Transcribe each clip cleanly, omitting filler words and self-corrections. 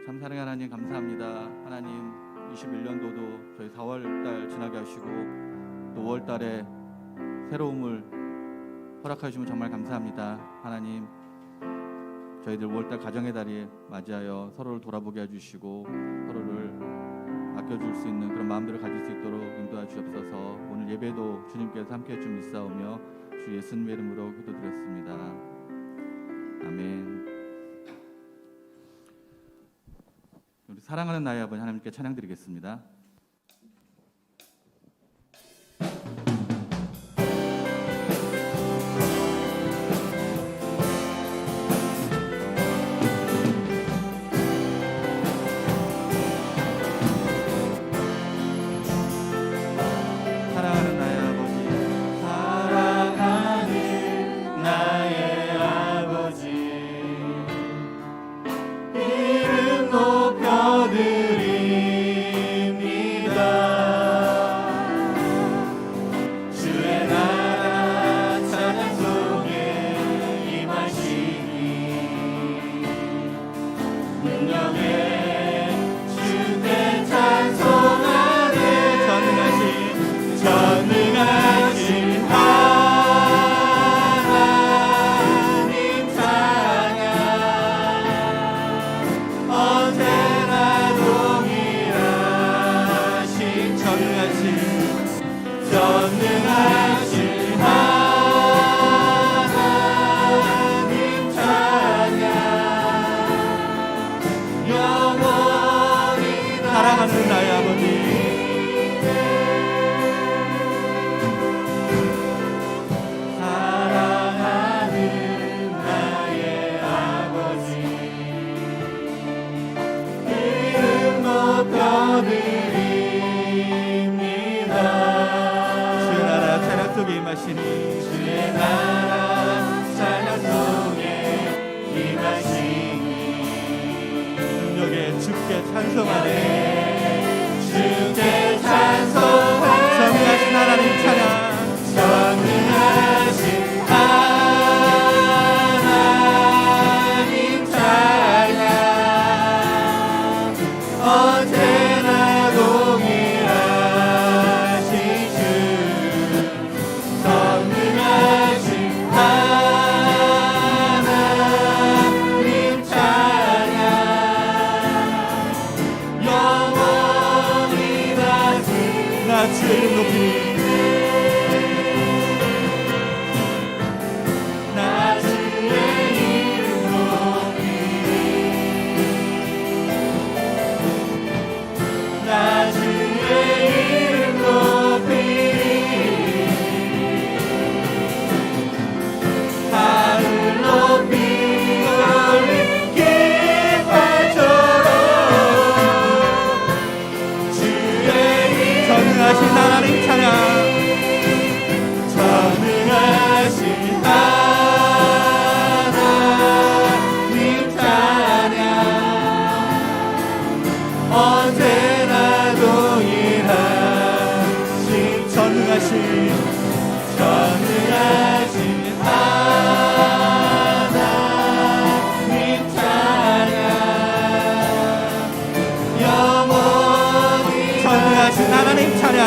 참 사랑하는 하나님 감사합니다. 하나님 21년도도 저희 4월달 지나게 하시고 또 5월달에 새로움을 허락해 주시면 정말 감사합니다. 하나님 저희들 5월달 가정의 달이 맞이하여 서로를 돌아보게 해주시고 서로를 아껴줄 수 있는 그런 마음들을 가질 수 있도록 인도해 주옵소서. 오늘 예배도 주님께서 함께해 주 믿사오며 주 예수님의 이름으로 기도드렸습니다. 아멘. 우리 사랑하는 나의 아버지 하나님께 찬양드리겠습니다. 주의 나라 찬양 속에 임하시니 능력에 주께 찬송하네 주께 찬송하네 전능하신 하나님 찬양 전능하신 하나님 찬양 언제나 동일하신 주 전능하신 하나님 찬양 영원히 나 주의 이름 높이니 하나님 찬양 전능하신 하나님 찬양 언제나 동일하신 전능하신 하나님 찬양 영원히 전능하신 하나님 찬양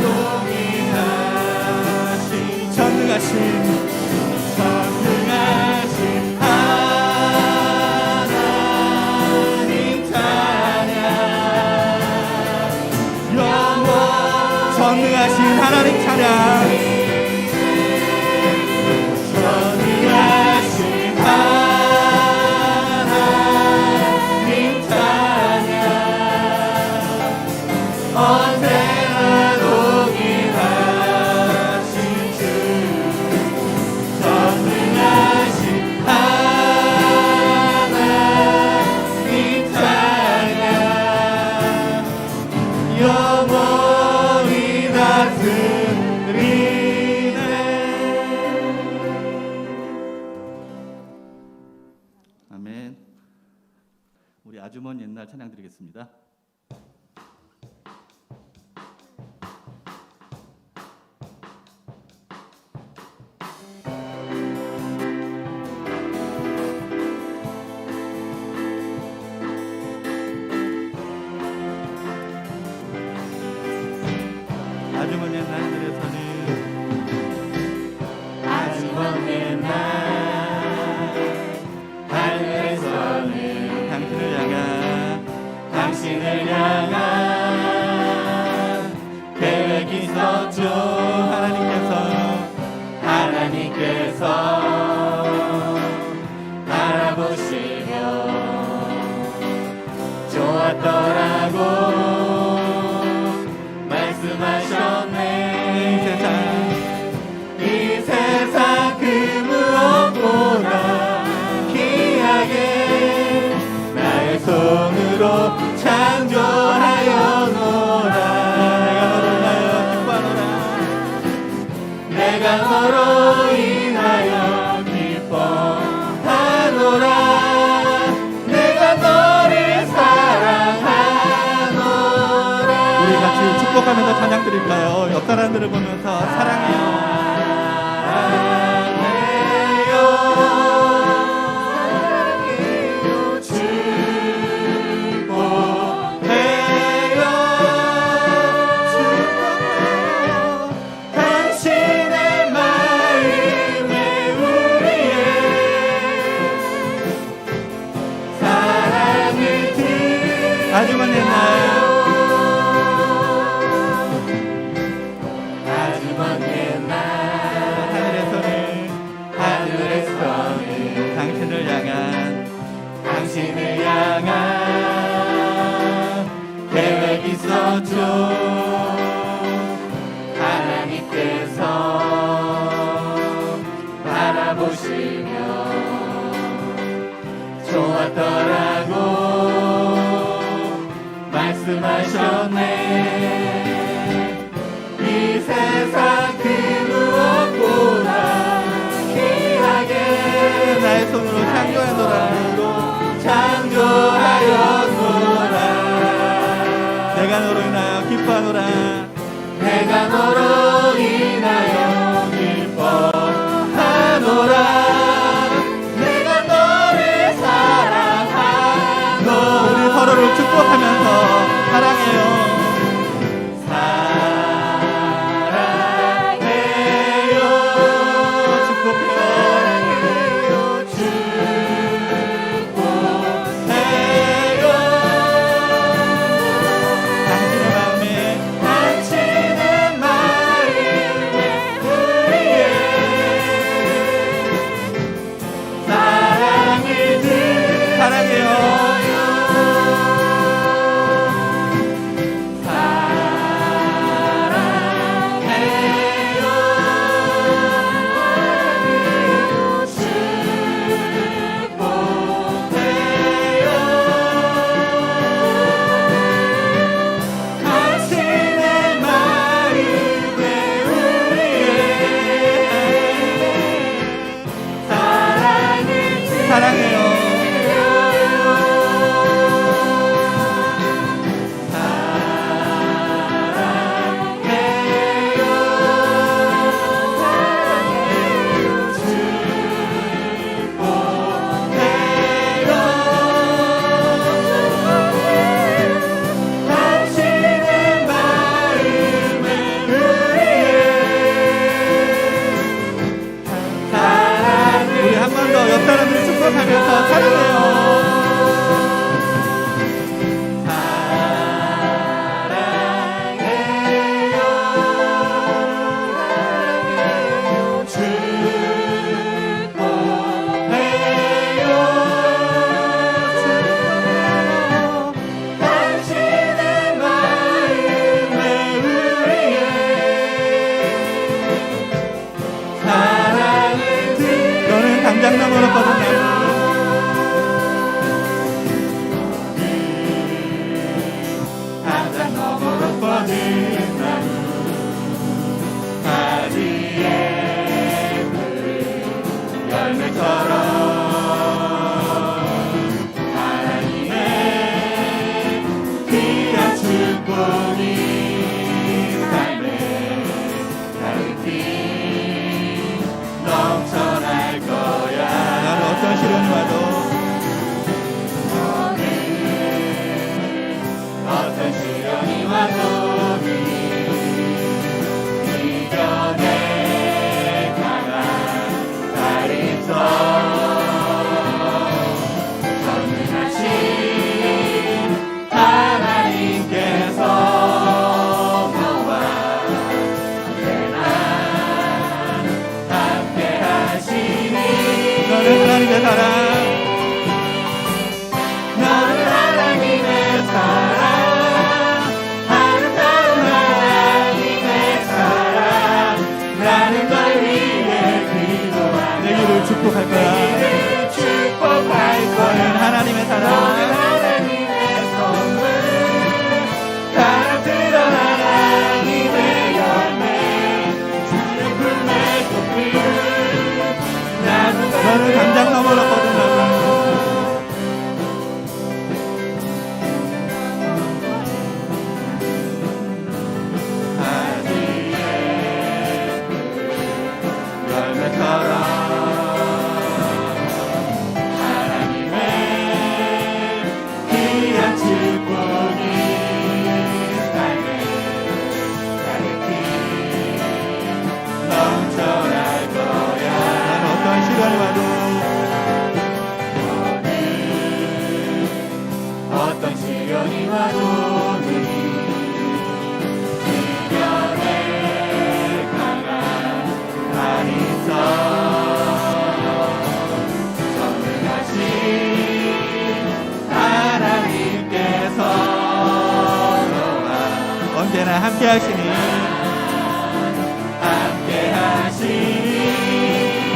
전능하신 하나님 찬양 언제나 동일하신 전능하신 하나님 찬양 영원히 전능하신 하나님 찬양 전능하신 하나님 찬양 언제나 동일하신 주 전능하신 하나님 찬양 영원히 다스리네. 아멘. 우리 아주머니 옛날 찬양 드리겠습니다. 아주 먼 옛날 하늘에서는 아주 먼 옛날 하늘에서는 당신을 향한 계획이 있었죠. 하나님께서 바라보시며 좋았더라고 말씀하셨네. 이 세상 그 무엇보다 귀하게 나의 손으로 창조하여노라. 내가 너로 인하여 기뻐하노라. 내가 너를 사랑하노라. 우리 같이 축복하면서 찬양 드릴까요? 옆 사람들을 보면서 사랑해요. 아주 먼 옛날 하늘에서는 당신을 향한 계획이 있었죠. 하나님께서 바라보시며 좋았더라고 말씀하셨네. 이 세상 그 무엇보다 귀하게 나의 손으로 창조하였노라. 내가 너로 인하여 기뻐하노라. 내가 너로 인하여 기뻐하노라. 내가 너를 사랑하노라. 우리 서로를 축복하면서 사랑해요. 사랑해요. 축복해요. 축복해요. 당신의 마음에 당신의 마음에 너는 당장 넘어졌거든. 어떤 시련이 와도 미련에 강한 날 있어 전능하신 하나님께서 너와 언제나 함께 하시니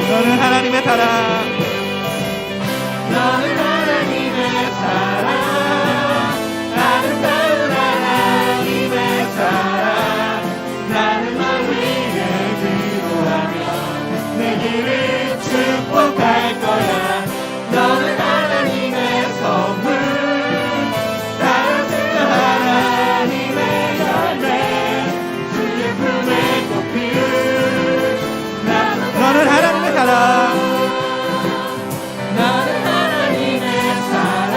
너는 하나님의 사랑, 너는 하나님의 사랑, 아름다운 하나님의 사랑. 나는 널 위해 기도하며 내 길을 축복할 거야. 너는 하나님의 선물, 사랑스러운 하나님의 열매, 주의 품에 꼭 피운 너는 하나님의 사랑, 너는 하나님의 사랑,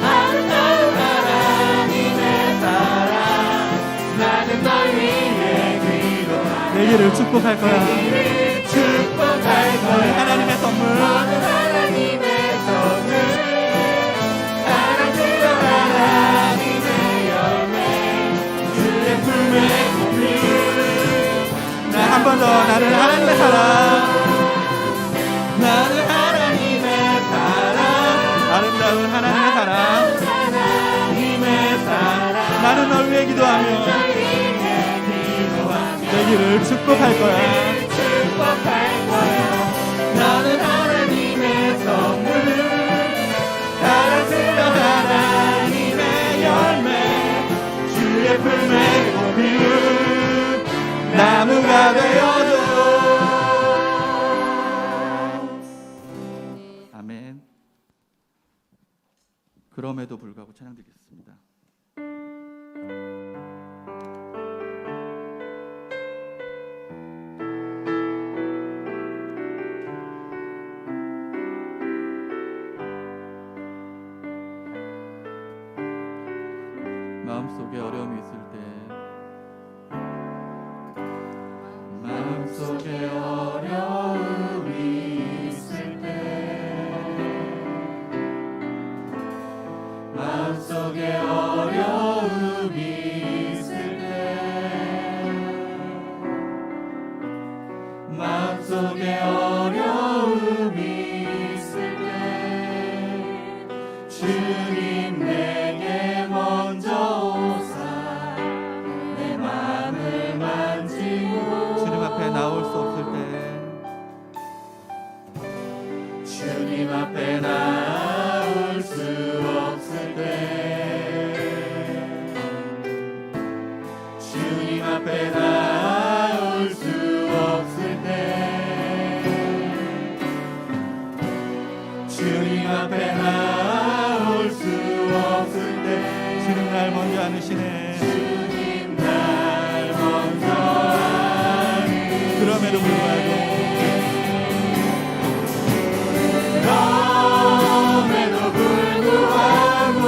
아름다운 하나님의 사랑. 나는 널 위해 기도하며 내 길을 축복할 거야. 길을 축복할 너는 거야. 하나님의 선물, 너는 하나님의 선물, 사랑스러운 하나님의 열매, 주의 품에 꼭 피운 한 번 더 나는 하나님의 사랑, 나는 하나님의 사랑, 아름다운 하나님의 사랑. 하나님의 사랑. 나는 널 위해 기도하며 내 길을 축복할 거야. 축복할 거야. 너는 하나님의 선물, 사랑스러운 하나님의 열매, 주의 품에 꼭 피운 나무가 되어도. 아멘. 그럼에도 불구하고 찬양 드리겠습니다. 마음속에 어려움이 있을 때, 마음속에 어려움이 있을 때, 마음속에 어려움이 있을 때, 마음속에 어려움이 있을 때, 주님 내게 먼저 오사 내 마음을 만지고 주님 앞에 나올 수 없을 때, 주님 앞에 나올 수 없을 때, 주님 앞에 나올 수 없을 때, 주님 앞에 나올 수 없을 때, 주님 날 먼저 안으시네. 주님 날 먼저 아는 그럼에도 불구하고 그럼에도 불구하고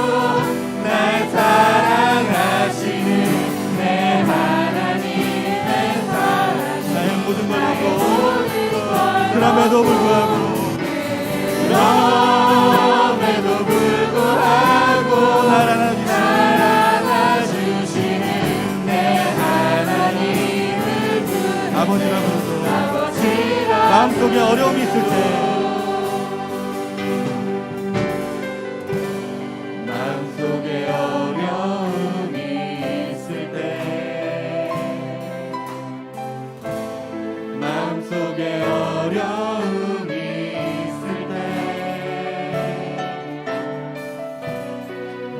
날 사랑하시는 내 하나님의 사랑. 나의 모든 걸 잃고 그럼에도 불구하고 그럼에도 불구하고 날 안아주시는 내 하나님을 부르는 아버지라 부르소. 아버지라. 마음속에 어려움이 있을 때, 마음속에 어려움이 있을 때, 마음속에 어려움이 있을 때,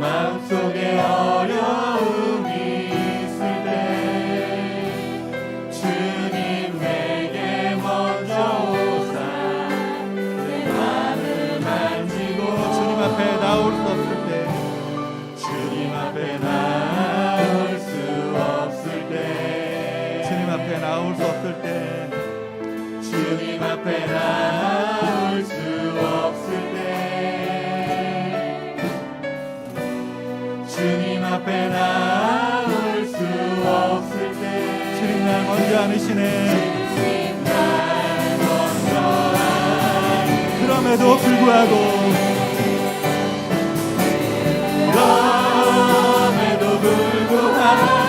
마음속에 어려움이 있을 때, 주님 내게 먼저 오사 수 없을 때 주님 앞에 나올 수 없을 때 주님 앞에 나올 수 없을 때 주님 날 먼저 안으시네. 그럼에도 불구하고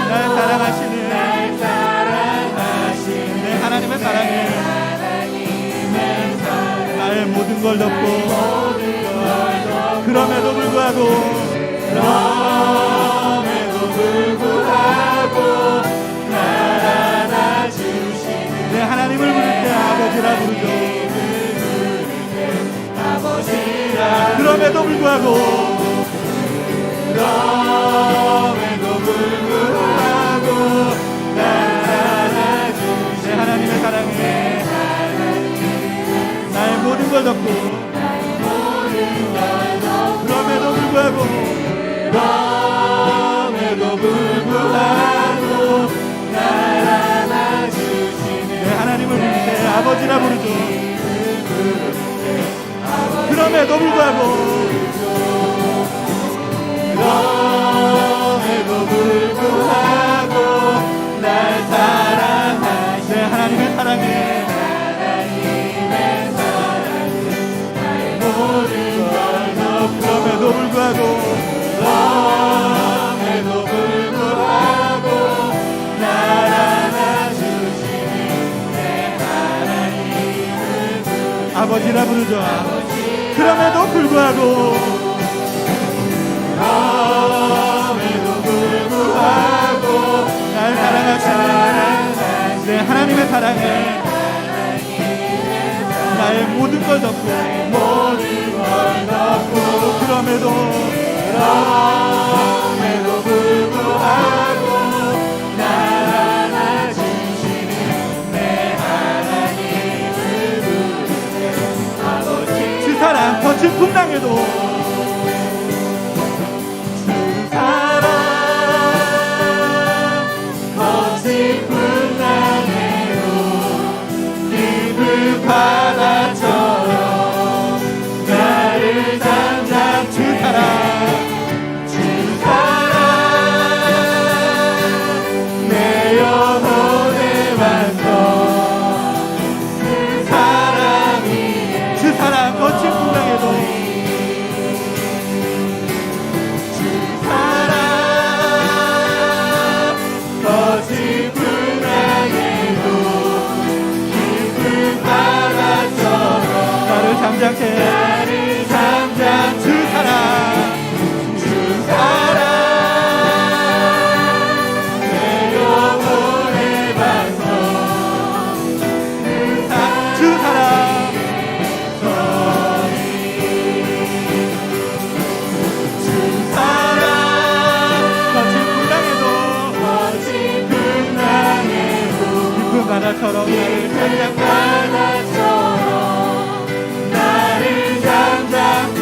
날 사랑하시는 내 하나님의 사랑에 나의 모든 걸 덮고 그럼에도 불구하고 날 안아주시는 내 하나님을 부를 때 아버지라 부르죠. 그럼에도 불구하고 내 하나님의 사랑에 나의 모든 걸 덮고 그럼에도 불구하고 날 안아주시는 내 하나님을 부를 때 아버지라 부르죠. 그럼에도 불구하고 날 사랑하신 내 하나님의 사랑에 그럼에도 불구하고 날 안아주시는 내 하나님을 아버지라 부르죠. 그럼에도 불구하고 날 사랑하시는 내 하나님의 사랑에 나의 모든 걸 덮고 그럼에도 불구하고 날 안아주시는 내 하나님을 부르네. 주 사랑 거친 풍랑에도 바다처럼 나를 잠잠 주 사랑 내 영혼의 반석 그 사랑이 주 사랑 거친 풍랑에도 주 사랑 거친 풍랑에도 나를 잠잠케 주 사랑 내 영혼의 반석 주 사랑 거친 풍랑에도 깊은 바다처럼 나를 잠잠케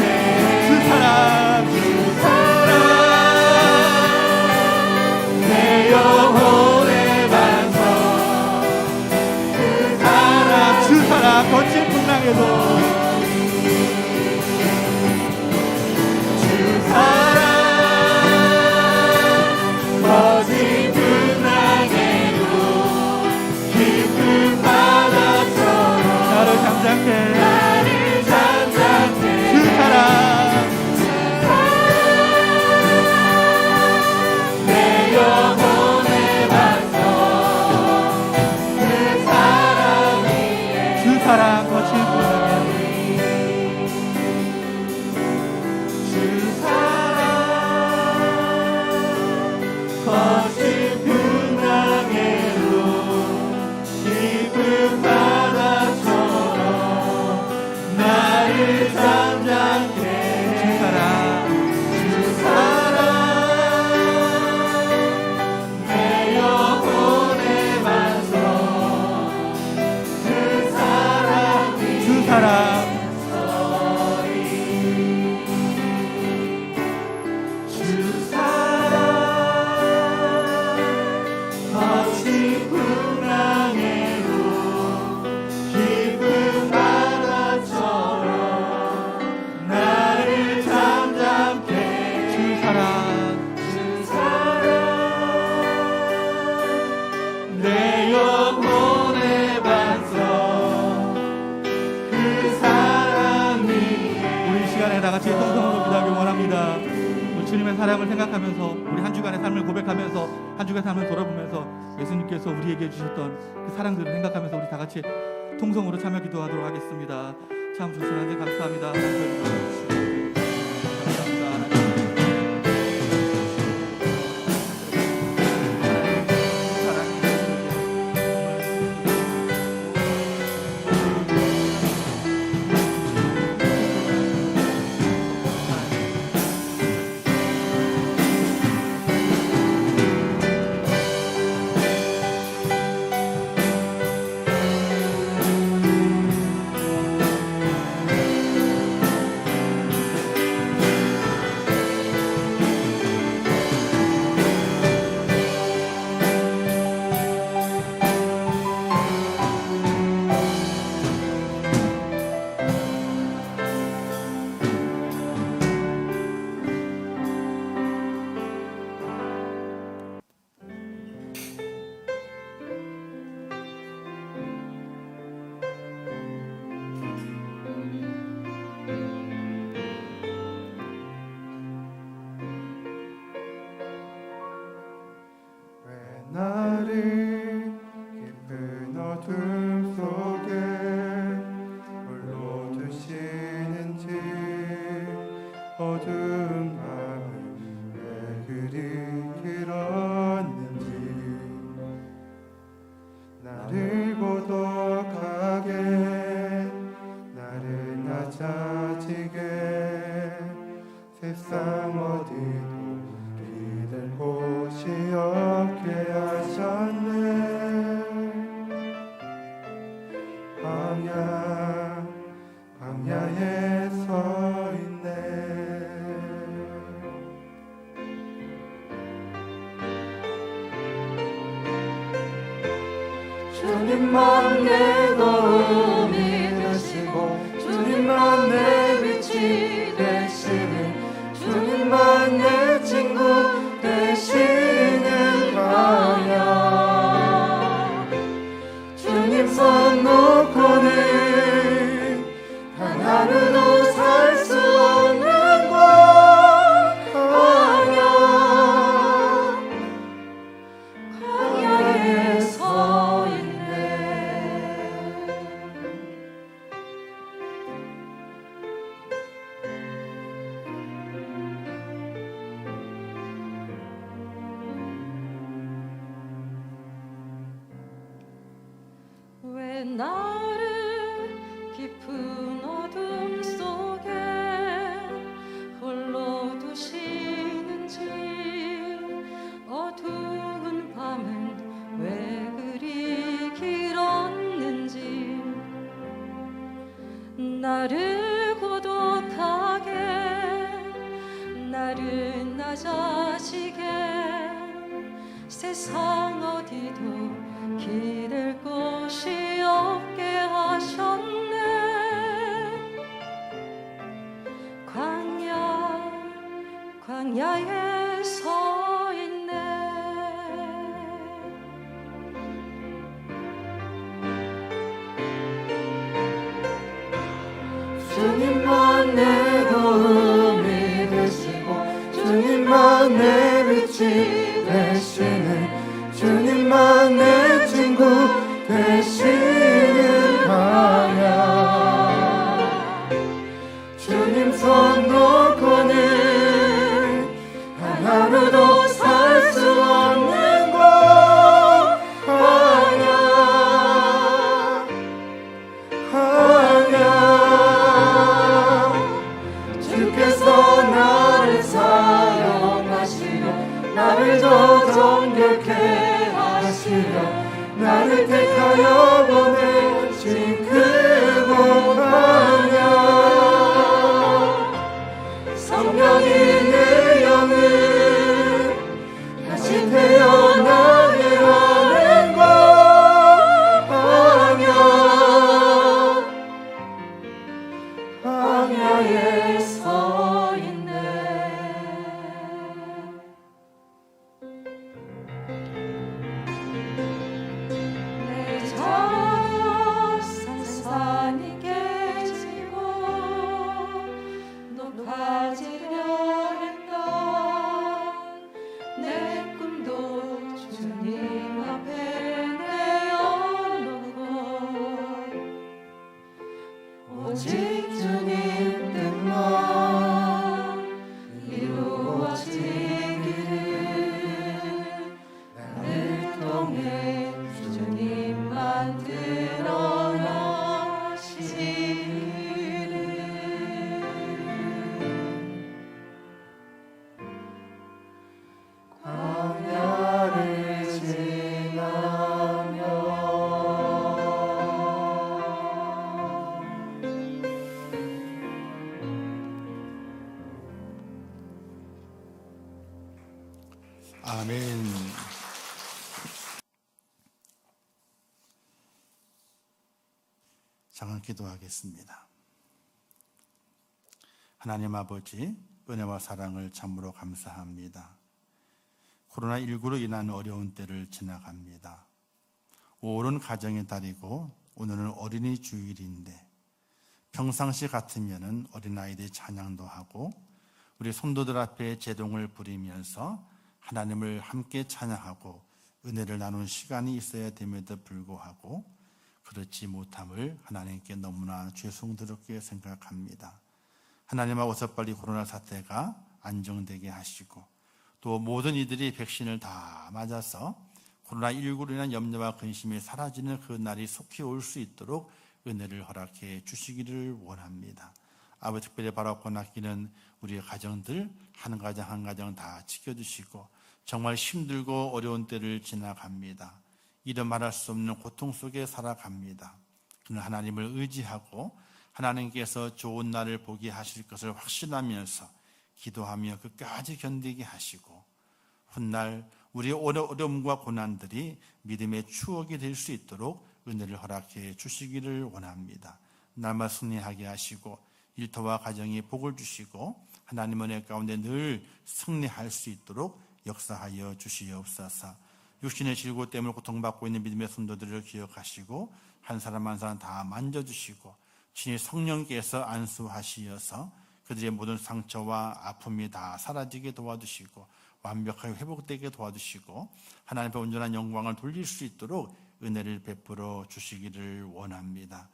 주 사랑 내 영혼의 반석 주 사랑 거친 풍랑에도 주 사랑 거친 풍랑에도 깊은 바다처럼 나를 잠잠케 주 사랑 내 영혼의 반석 주 사랑 거친 풍랑에도 깊은 바다처럼 나를 잠잠케 주 사랑 내 영혼의 반석 주 사랑 주 사랑 사랑을 생각하면서 우리 한 주간의 삶을 고백하면서 한 주간의 삶을 돌아보면서 예수님께서 우리에게 주셨던 그 사랑들을 생각하면서 우리 다 같이 통성으로 참여 기도하도록 하겠습니다. 참 주신 하나님 감사합니다. 감사합니다. 나를 깊은 어둠 속에 홀로 두시는지 어두운 밤은 왜 그리 길었는지 나를 고독하게 나를 낮아지게 세상 어디도 기댈 곳이 없게 하셨네. 광야에 서 있네. 주님만 내 도움이 되시고 주님만 내 빛이 되시는 주님만 내 친구 되시는 광야 주님 손 놓고는 단 하루도 살 수 없는 광야에 서 있네. 왜 나를 깊은 어둠 속에 홀로 두시는지 어두운 밤은 왜 그리 길었는지 나를 고독하게 나를 낮아지게 세상 어디도 기댈 곳이 없게 하셨네. 광야에 서 있네. 주님만 내 도움이 되시고 주님만 내 빛이 되시는 주님만 내 친구 되시는 광야 주님 손 놓고는 단 하루도 살 수 없는 광야 주께서 나를 사용하시며 나를 더 정결케 하시며 나를 택하여 보내신 그곳 광야 성령이 내 영을 다시 태어나게 하는 광야에 서 있네. 내 자산 산이 깨지고 높아지려 아멘. 잠깐 기도하겠습니다. 하나님 아버지, 은혜와 사랑을 참으로 감사합니다. 코로나19로 인한 어려운 때를 지나갑니다. 5월은 가정의 달이고 오늘은 어린이 주일인데 평상시 같으면 어린아이들 찬양도 하고 우리 성도들 앞에 제동을 부리면서 하나님을 함께 찬양하고 은혜를 나누는 시간이 있어야 됨에도 불구하고 그렇지 못함을 하나님께 너무나 죄송스럽게 생각합니다. 하나님아, 어서 빨리 코로나 사태가 안정되게 하시고 또 모든 이들이 백신을 다 맞아서 코로나19로 인한 염려와 근심이 사라지는 그 날이 속히 올 수 있도록 은혜를 허락해 주시기를 원합니다. 아버지, 특별히 바라고 아끼는 우리의 가정들 한 가정 한 가정 다 지켜주시고 정말 힘들고 어려운 때를 지나갑니다. 이름 말할 수 없는 고통 속에 살아갑니다. 그러나 하나님을 의지하고 하나님께서 좋은 날을 보게 하실 것을 확신하면서 기도하며 끝까지 견디게 하시고 훗날 우리의 어려움과 고난들이 믿음의 추억이 될 수 있도록 은혜를 허락해 주시기를 원합니다. 날마다 승리하게 하시고 일터와 가정에 복을 주시고 하나님 은혜 가운데 늘 승리할 수 있도록 역사하여 주시옵소서. 육신의 질고 때문에 고통받고 있는 믿음의 성도들을 기억하시고 한 사람 한 사람 다 만져주시고 친히 성령께서 안수하시어서 그들의 모든 상처와 아픔이 다 사라지게 도와주시고 완벽하게 회복되게 도와주시고 하나님 앞에 온전한 영광을 돌릴 수 있도록 은혜를 베풀어 주시기를 원합니다.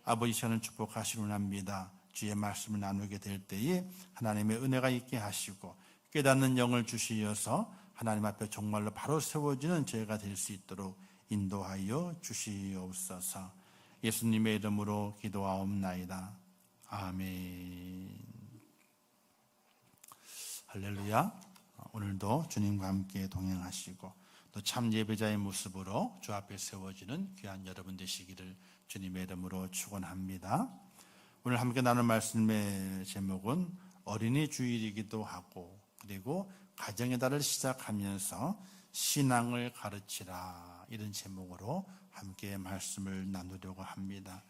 아버지, 시간을 축복하시기 합니다. 주의 말씀을 나누게 될 때에 하나님의 은혜가 있게 하시고 깨닫는 영을 주시어서 하나님 앞에 정말로 바로 세워지는 저희가 될 수 있도록 인도하여 주시옵소서. 예수님의 이름으로 기도하옵나이다. 아멘. 할렐루야. 오늘도 주님과 함께 동행하시고 또 참 예배자의 모습으로 주 앞에 세워지는 귀한 여러분 되시기를 주님의 이름으로 축원합니다. 오늘 함께 나눌 말씀의 제목은 어린이 주일이기도 하고 그리고 가정의 달을 시작하면서 신앙을 가르치라, 이런 제목으로 함께 말씀을 나누려고 합니다.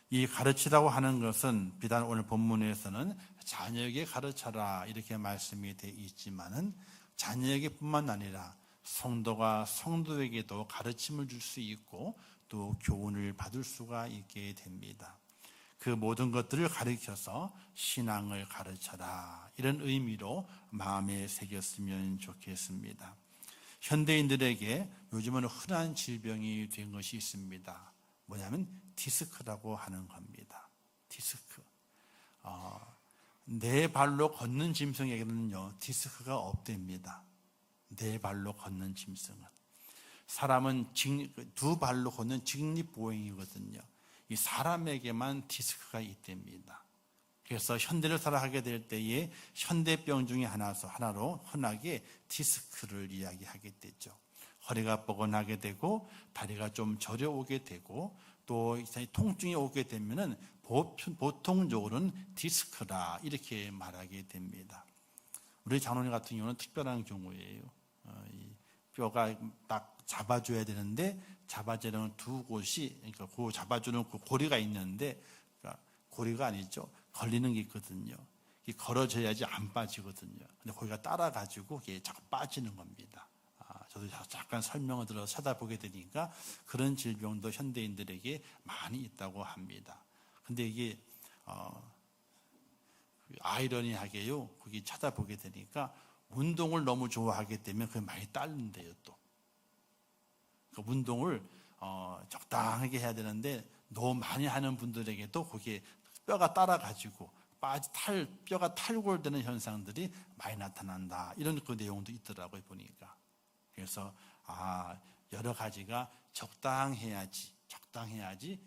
이 가르치라고 하는 것은 비단 오늘 본문에서는 자녀에게 가르쳐라 이렇게 말씀이 되어 있지만은 자녀에게뿐만 아니라 성도가 성도에게도 가르침을 줄 수 있고 또 교훈을 받을 수가 있게 됩니다. 그 모든 것들을 가르쳐서 신앙을 가르쳐라, 이런 의미로 마음에 새겼으면 좋겠습니다. 현대인들에게 요즘은 흔한 질병이 된 것이 있습니다. 뭐냐면 디스크라고 하는 겁니다. 디스크. 네 발로 걷는 짐승에게는요 디스크가 없답니다. 네 발로 걷는 짐승은. 사람은 두 발로 걷는 직립보행이거든요. 이 사람에게만 디스크가 있답니다. 그래서 현대를 살아가게 될 때에 현대병 중에 하나로 흔하게 디스크를 이야기하게 되죠. 허리가 뻐근하게 되고 다리가 좀 저려오게 되고 또 통증이 오게 되면은 보통적으로는 디스크라 이렇게 말하게 됩니다. 우리 장로님 같은 경우는 특별한 경우예요. 이 뼈가 딱 잡아줘야 되는데 잡아주는 두 곳이, 그러니까 그 잡아주는 그 고리가 있는데, 그러니까 고리가 아니죠. 걸리는 게 있거든요. 이게 걸어져야지 안 빠지거든요. 근데 거기가 따라가지고 이게 자꾸 빠지는 겁니다. 저도 잠깐 설명을 들어서 찾아보게 되니까 그런 질병도 현대인들에게 많이 있다고 합니다. 근데 이게 아이러니하게요, 거기 찾아보게 되니까 운동을 너무 좋아하게 되면 그게 많이 따른대요. 또 그 운동을 적당하게 해야 되는데 너무 많이 하는 분들에게도 거기에 뼈가 따라가지고 뼈가 탈골되는 현상들이 많이 나타난다, 이런 그 내용도 있더라고요 보니까. 그래서 여러 가지가 적당해야지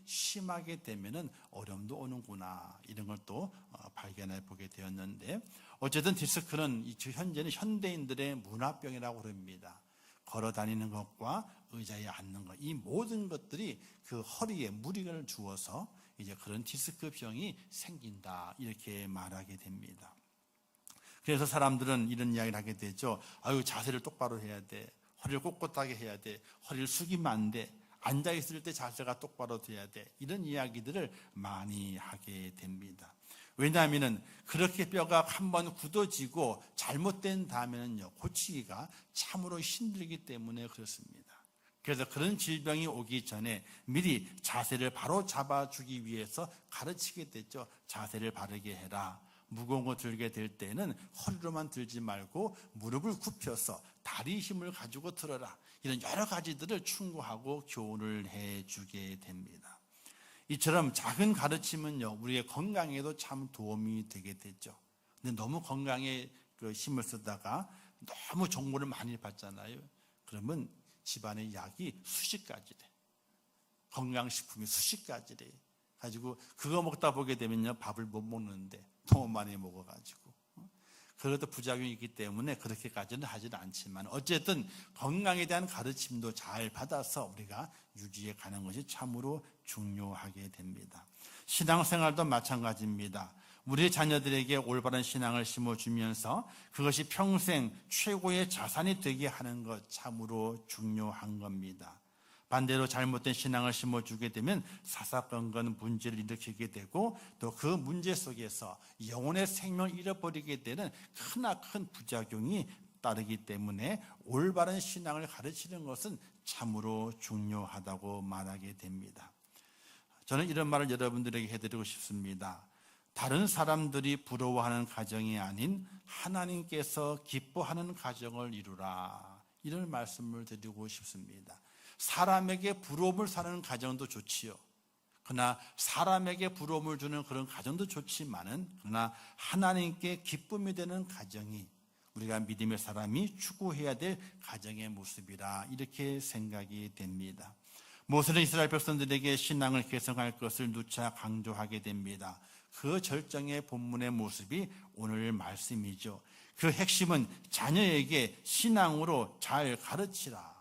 심하게 되면은 어려움도 오는구나, 이런 걸 또 발견해 보게 되었는데, 어쨌든 디스크는 현재는 현대인들의 문화병이라고 그럽니다. 걸어 다니는 것과 의자에 앉는 것, 이 모든 것들이 그 허리에 무리를 주어서 이제 그런 디스크 병이 생긴다, 이렇게 말하게 됩니다. 그래서 사람들은 이런 이야기를 하게 되죠. 아유, 자세를 똑바로 해야 돼. 허리를 꼿꼿하게 해야 돼. 허리를 숙이면 안 돼. 앉아있을 때 자세가 똑바로 돼야 돼. 이런 이야기들을 많이 하게 됩니다. 왜냐하면 그렇게 뼈가 한번 굳어지고 잘못된 다음에는요, 고치기가 참으로 힘들기 때문에 그렇습니다. 그래서 그런 질병이 오기 전에 미리 자세를 바로 잡아주기 위해서 가르치게 됐죠. 자세를 바르게 해라. 무거운 거 들게 될 때는 허리로만 들지 말고 무릎을 굽혀서 다리 힘을 가지고 들어라. 이런 여러 가지들을 충고하고 교훈을 해주게 됩니다. 이처럼 작은 가르침은요, 우리의 건강에도 참 도움이 되게 되죠. 근데 너무 건강에 힘을 쓰다가 너무 정보를 많이 받잖아요. 그러면 집안의 약이 수십 가지래. 건강식품이 수십 가지래. 가지고 그거 먹다 보게 되면요, 밥을 못 먹는데 너무 많이 먹어가지고. 그래도 부작용이 있기 때문에 그렇게까지는 하지는 않지만 어쨌든 건강에 대한 가르침도 잘 받아서 우리가 유지해 가는 것이 참으로 중요하게 됩니다. 신앙생활도 마찬가지입니다. 우리 자녀들에게 올바른 신앙을 심어주면서 그것이 평생 최고의 자산이 되게 하는 것 참으로 중요한 겁니다. 반대로 잘못된 신앙을 심어주게 되면 사사건건 문제를 일으키게 되고 또 그 문제 속에서 영혼의 생명을 잃어버리게 되는 크나큰 부작용이 따르기 때문에 올바른 신앙을 가르치는 것은 참으로 중요하다고 말하게 됩니다. 저는 이런 말을 여러분들에게 해드리고 싶습니다. 다른 사람들이 부러워하는 가정이 아닌 하나님께서 기뻐하는 가정을 이루라. 이런 말씀을 드리고 싶습니다. 사람에게 부러움을 사는 가정도 좋지요. 그러나 사람에게 부러움을 주는 그런 가정도 좋지만은 그러나 하나님께 기쁨이 되는 가정이 우리가 믿음의 사람이 추구해야 될 가정의 모습이라 이렇게 생각이 됩니다. 모세는 이스라엘 백성들에게 신앙을 개성할 것을 누차 강조하게 됩니다. 그 절정의 본문의 모습이 오늘 말씀이죠. 그 핵심은 자녀에게 신앙으로 잘 가르치라.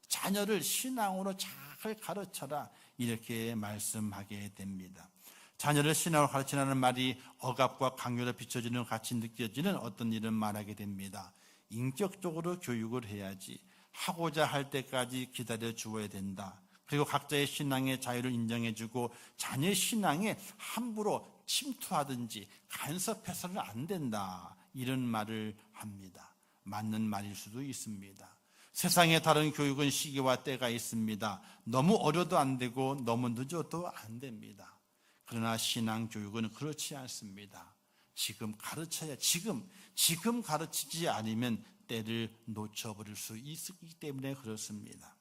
자녀를 신앙으로 잘 가르쳐라. 이렇게 말씀하게 됩니다. 자녀를 신앙으로 가르치라는 말이 억압과 강요로 비춰지는 것 같이 느껴지는 어떤 일은 말하게 됩니다. 인격적으로 교육을 해야지. 하고자 할 때까지 기다려 주어야 된다. 그리고 각자의 신앙의 자유를 인정해주고 자녀의 신앙에 함부로 침투하든지 간섭해서는 안 된다. 이런 말을 합니다. 맞는 말일 수도 있습니다. 세상의 다른 교육은 시기와 때가 있습니다. 너무 어려도 안 되고 너무 늦어도 안 됩니다. 그러나 신앙 교육은 그렇지 않습니다. 지금 가르쳐야 지금 가르치지 않으면 때를 놓쳐버릴 수 있기 때문에 그렇습니다.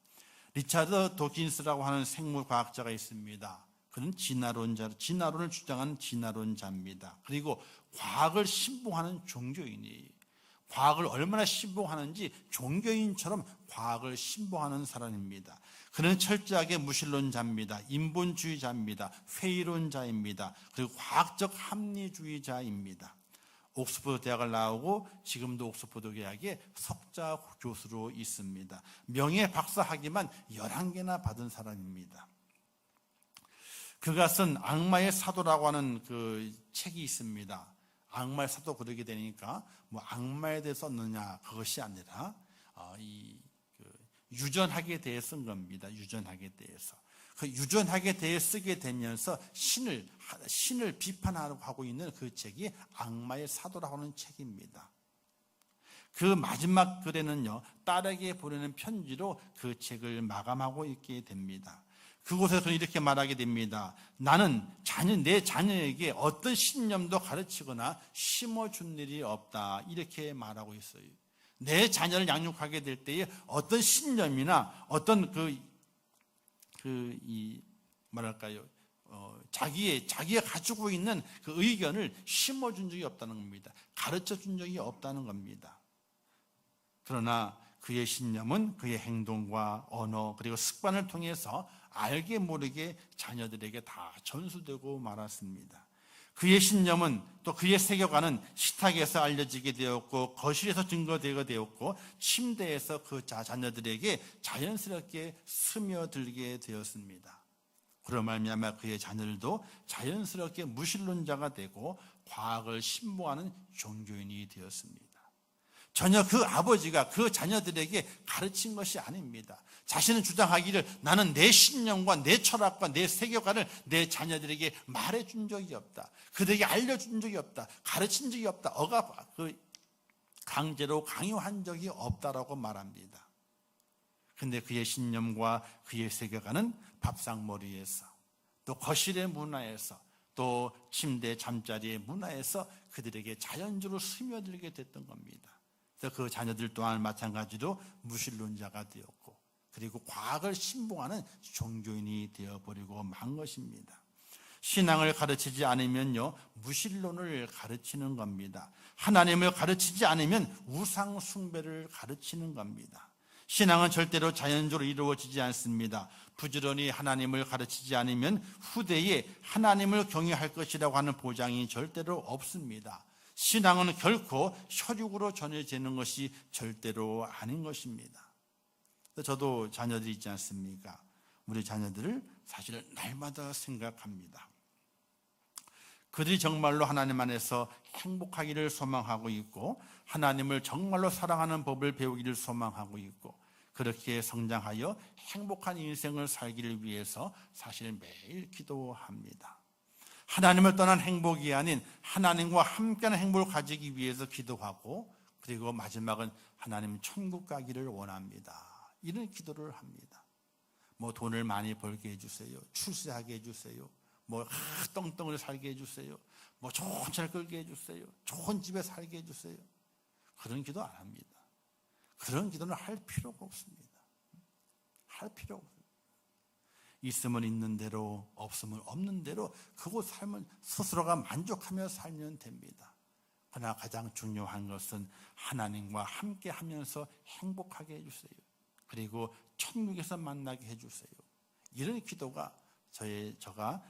리차드 도킨스라고 하는 생물과학자가 있습니다. 그는 진화론을 주장하는 진화론자입니다. 그리고 과학을 신봉하는 종교인이에요. 과학을 얼마나 신봉하는지 종교인처럼 과학을 신봉하는 사람입니다. 그는 철저하게 무신론자입니다. 인본주의자입니다. 회의론자입니다. 그리고 과학적 합리주의자입니다. 옥스퍼드 대학을 나오고 지금도 옥스퍼드 대학의 석자 교수로 있습니다. 명예 박사 학위만 11개나 받은 사람입니다. 그가 쓴 악마의 사도라고 하는 그 책이 있습니다. 악마의 사도 그러게 되니까 뭐 악마에 대해 썼느냐 그것이 아니라 유전학에 대해 쓴 겁니다. 유전학에 대해서. 그 유전학에 대해 쓰게 되면서 신을 비판하고 하고 있는 그 책이 악마의 사도라고 하는 책입니다. 그 마지막 글에는요, 딸에게 보내는 편지로 그 책을 마감하고 있게 됩니다. 그곳에서 이렇게 말하게 됩니다. 나는 내 자녀에게 어떤 신념도 가르치거나 심어준 일이 없다. 이렇게 말하고 있어요. 내 자녀를 양육하게 될 때에 어떤 신념이나 어떤 자기가 가지고 있는 그 의견을 심어준 적이 없다는 겁니다. 가르쳐 준 적이 없다는 겁니다. 그러나 그의 신념은 그의 행동과 언어 그리고 습관을 통해서 알게 모르게 자녀들에게 다 전수되고 말았습니다. 그의 신념은 또 그의 세계관은 식탁에서 알려지게 되었고 거실에서 증거되게 되었고 침대에서 그 자녀들에게 자연스럽게 스며들게 되었습니다. 그로 말미암아 그의 자녀들도 자연스럽게 무신론자가 되고 과학을 신봉하는 종교인이 되었습니다. 전혀 그 아버지가 그 자녀들에게 가르친 것이 아닙니다. 자신은 주장하기를 나는 내 신념과 내 철학과 내 세계관을 내 자녀들에게 말해준 적이 없다. 그들에게 알려준 적이 없다. 가르친 적이 없다. 강제로 강요한 적이 없다라고 말합니다. 근데 그의 신념과 그의 세계관은 밥상머리에서, 또 거실의 문화에서, 또 침대 잠자리의 문화에서 그들에게 자연적으로 스며들게 됐던 겁니다. 그래서 그 자녀들 또한 마찬가지로 무신론자가 되었고, 그리고 과학을 신봉하는 종교인이 되어버리고 만 것입니다. 신앙을 가르치지 않으면요, 무신론을 가르치는 겁니다. 하나님을 가르치지 않으면 우상 숭배를 가르치는 겁니다. 신앙은 절대로 자연적으로 이루어지지 않습니다. 부지런히 하나님을 가르치지 않으면 후대에 하나님을 경외할 것이라고 하는 보장이 절대로 없습니다. 신앙은 결코 혈육으로 전해지는 것이 절대로 아닌 것입니다. 저도 자녀들이 있지 않습니까? 우리 자녀들을 사실 날마다 생각합니다. 그들이 정말로 하나님 안에서 행복하기를 소망하고 있고, 하나님을 정말로 사랑하는 법을 배우기를 소망하고 있고, 그렇게 성장하여 행복한 인생을 살기를 위해서 사실 매일 기도합니다. 하나님을 떠난 행복이 아닌 하나님과 함께하는 행복을 가지기 위해서 기도하고, 그리고 마지막은 하나님 천국 가기를 원합니다. 이런 기도를 합니다. 돈을 많이 벌게 해주세요. 출세하게 해주세요. 떵떵을 살게 해주세요. 좋은 차를 끌게 해주세요. 좋은 집에 살게 해주세요. 그런 기도 안 합니다. 그런 기도는 할 필요가 없습니다. 할 필요가 없습니다. 있으면 있는 대로, 없으면 없는 대로 그곳 살면 스스로가 만족하며 살면 됩니다. 그러나 가장 중요한 것은 하나님과 함께 하면서 행복하게 해주세요. 그리고 천국에서 만나게 해주세요. 이런 기도가 저가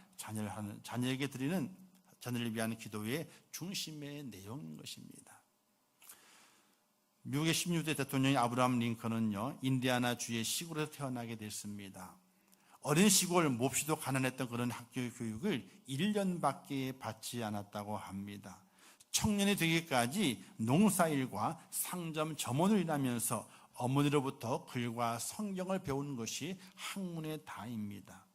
자녀에게 드리는, 자녀를 위한 기도의 중심의 내용인 것입니다. 미국의 16대 대통령인 아브라함 링컨은요, 인디아나 주의 시골에서 태어나게 됐습니다. 어린 시골 몹시도 가난했던 그런 학교 교육을 1년밖에 받지 않았다고 합니다. 청년이 되기까지 농사일과 상점 점원을 일하면서 어머니로부터 글과 성경을 배우는 것이 학문의 다입니다.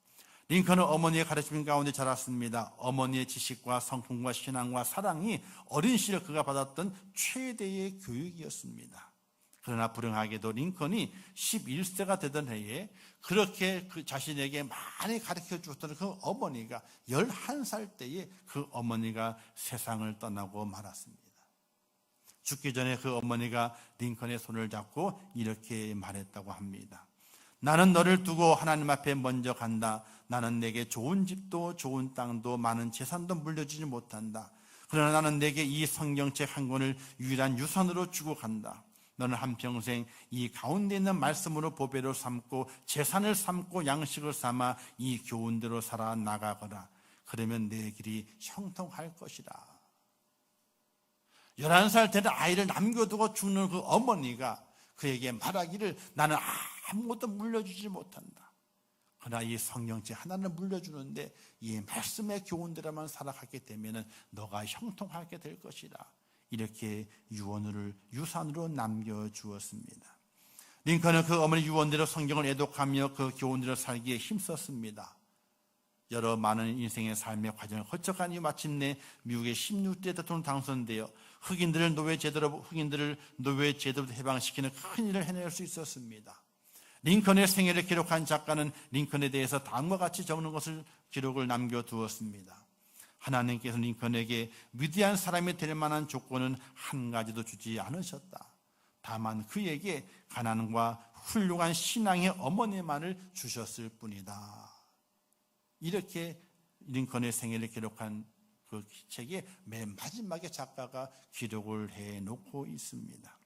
링컨은 어머니의 가르침 가운데 자랐습니다. 어머니의 지식과 성품과 신앙과 사랑이 어린 시절 그가 받았던 최대의 교육이었습니다. 그러나 불행하게도 링컨이 11세가 되던 해에 그렇게 그 자신에게 많이 가르쳐 주었던 그 어머니가 11살 때에 그 어머니가 세상을 떠나고 말았습니다. 죽기 전에 그 어머니가 링컨의 손을 잡고 이렇게 말했다고 합니다. 나는 너를 두고 하나님 앞에 먼저 간다. 나는 내게 좋은 집도 좋은 땅도 많은 재산도 물려주지 못한다. 그러나 나는 내게 이 성경책 한 권을 유일한 유산으로 주고 간다. 너는 한평생 이 가운데 있는 말씀으로 보배로 삼고 재산을 삼고 양식을 삼아 이 교훈대로 살아 나가거라. 그러면 내 길이 형통할 것이라. 11살 되는 아이를 남겨두고 죽는 그 어머니가 그에게 말하기를 나는 아무것도 물려주지 못한다. 그러나 이 성경책 하나를 물려주는데 이 말씀의 교훈대로만 살아가게 되면 너가 형통하게 될 것이다. 이렇게 유산으로 남겨주었습니다. 링컨은 그 어머니 유언대로 성경을 애독하며 그 교훈대로 살기에 힘썼습니다. 여러 많은 인생의 삶의 과정을 거쳐간 이후 마침내 미국의 16대 대통령 당선되어 흑인들을 노예 제도로 해방시키는 큰 일을 해낼 수 있었습니다. 링컨의 생애를 기록한 작가는 링컨에 대해서 다음과 같이 적는 것을 기록을 남겨두었습니다. 하나님께서 링컨에게 위대한 사람이 될 만한 조건은 한 가지도 주지 않으셨다. 다만 그에게 가난과 훌륭한 신앙의 어머니만을 주셨을 뿐이다. 이렇게 링컨의 생애를 기록한 그 책의 맨 마지막에 작가가 기록을 해놓고 있습니다.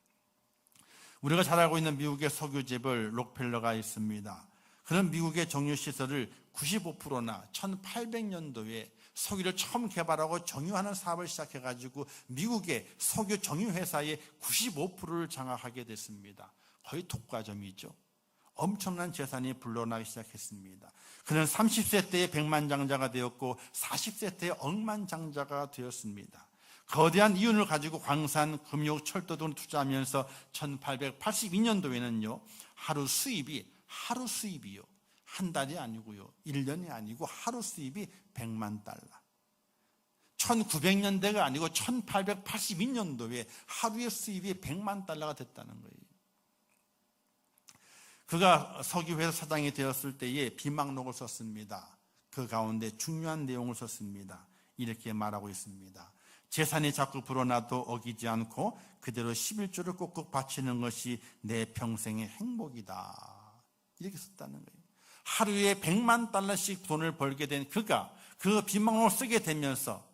우리가 잘 알고 있는 미국의 석유 재벌 록펠러가 있습니다. 그는 미국의 정유시설을 95%나 1800년도에 석유를 처음 개발하고 정유하는 사업을 시작해가지고 미국의 석유 정유회사의 95%를 장악하게 됐습니다. 거의 독과점이죠. 엄청난 재산이 불러나기 시작했습니다. 그는 30세 때에 백만장자가 되었고 40세 때에 억만장자가 되었습니다. 거대한 이윤을 가지고 광산, 금욕, 철도 등을 투자하면서 1882년도에는요 하루 수입이요 한 달이 아니고요 1년이 아니고 하루 수입이 100만 달러, 1900년대가 아니고 1882년도에 하루의 수입이 100만 달러가 됐다는 거예요. 그가 석유회사 사장이 되었을 때에 비망록을 썼습니다. 그 가운데 중요한 내용을 썼습니다. 이렇게 말하고 있습니다. 재산이 자꾸 불어나도 어기지 않고 그대로 11조를 꼭꼭 바치는 것이 내 평생의 행복이다. 이렇게 썼다는 거예요. 하루에 100만 달러씩 돈을 벌게 된 그가 그 비망록을 쓰게 되면서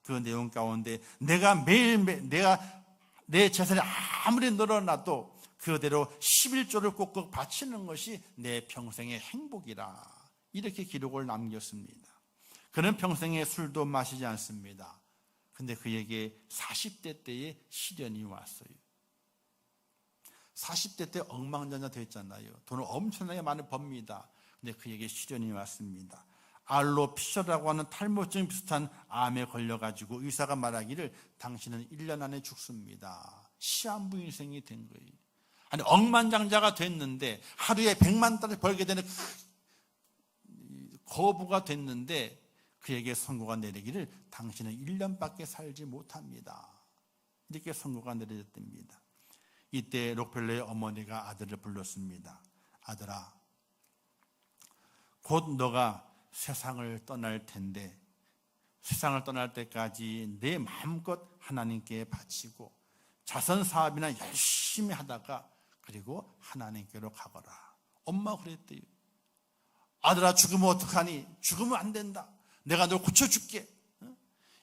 그 내용 가운데 내가 매일매일 내 재산이 아무리 늘어나도 그대로 11조를 꼭꼭 바치는 것이 내 평생의 행복이라 이렇게 기록을 남겼습니다. 그는 평생에 술도 마시지 않습니다. 근데 그에게 40대 때에 시련이 왔어요. 40대 때 억만장자 됐잖아요. 돈을 엄청나게 많이 법니다. 근데 그에게 시련이 왔습니다. 알로피셔라고 하는 탈모증 비슷한 암에 걸려가지고 의사가 말하기를 당신은 1년 안에 죽습니다. 시한부 인생이 된 거예요. 아니 억만장자가 됐는데 하루에 100만 달러 벌게 되는 거부가 됐는데 그에게 선고가 내리기를 당신은 1년밖에 살지 못합니다. 이렇게 선고가 내려졌답니다. 이때 록펠러의 어머니가 아들을 불렀습니다. 아들아, 곧 너가 세상을 떠날 텐데 세상을 떠날 때까지 내 마음껏 하나님께 바치고 자선 사업이나 열심히 하다가 그리고 하나님께로 가거라. 엄마가 그랬대요. 아들아, 죽으면 어떡하니? 죽으면 안 된다. 내가 널 고쳐줄게.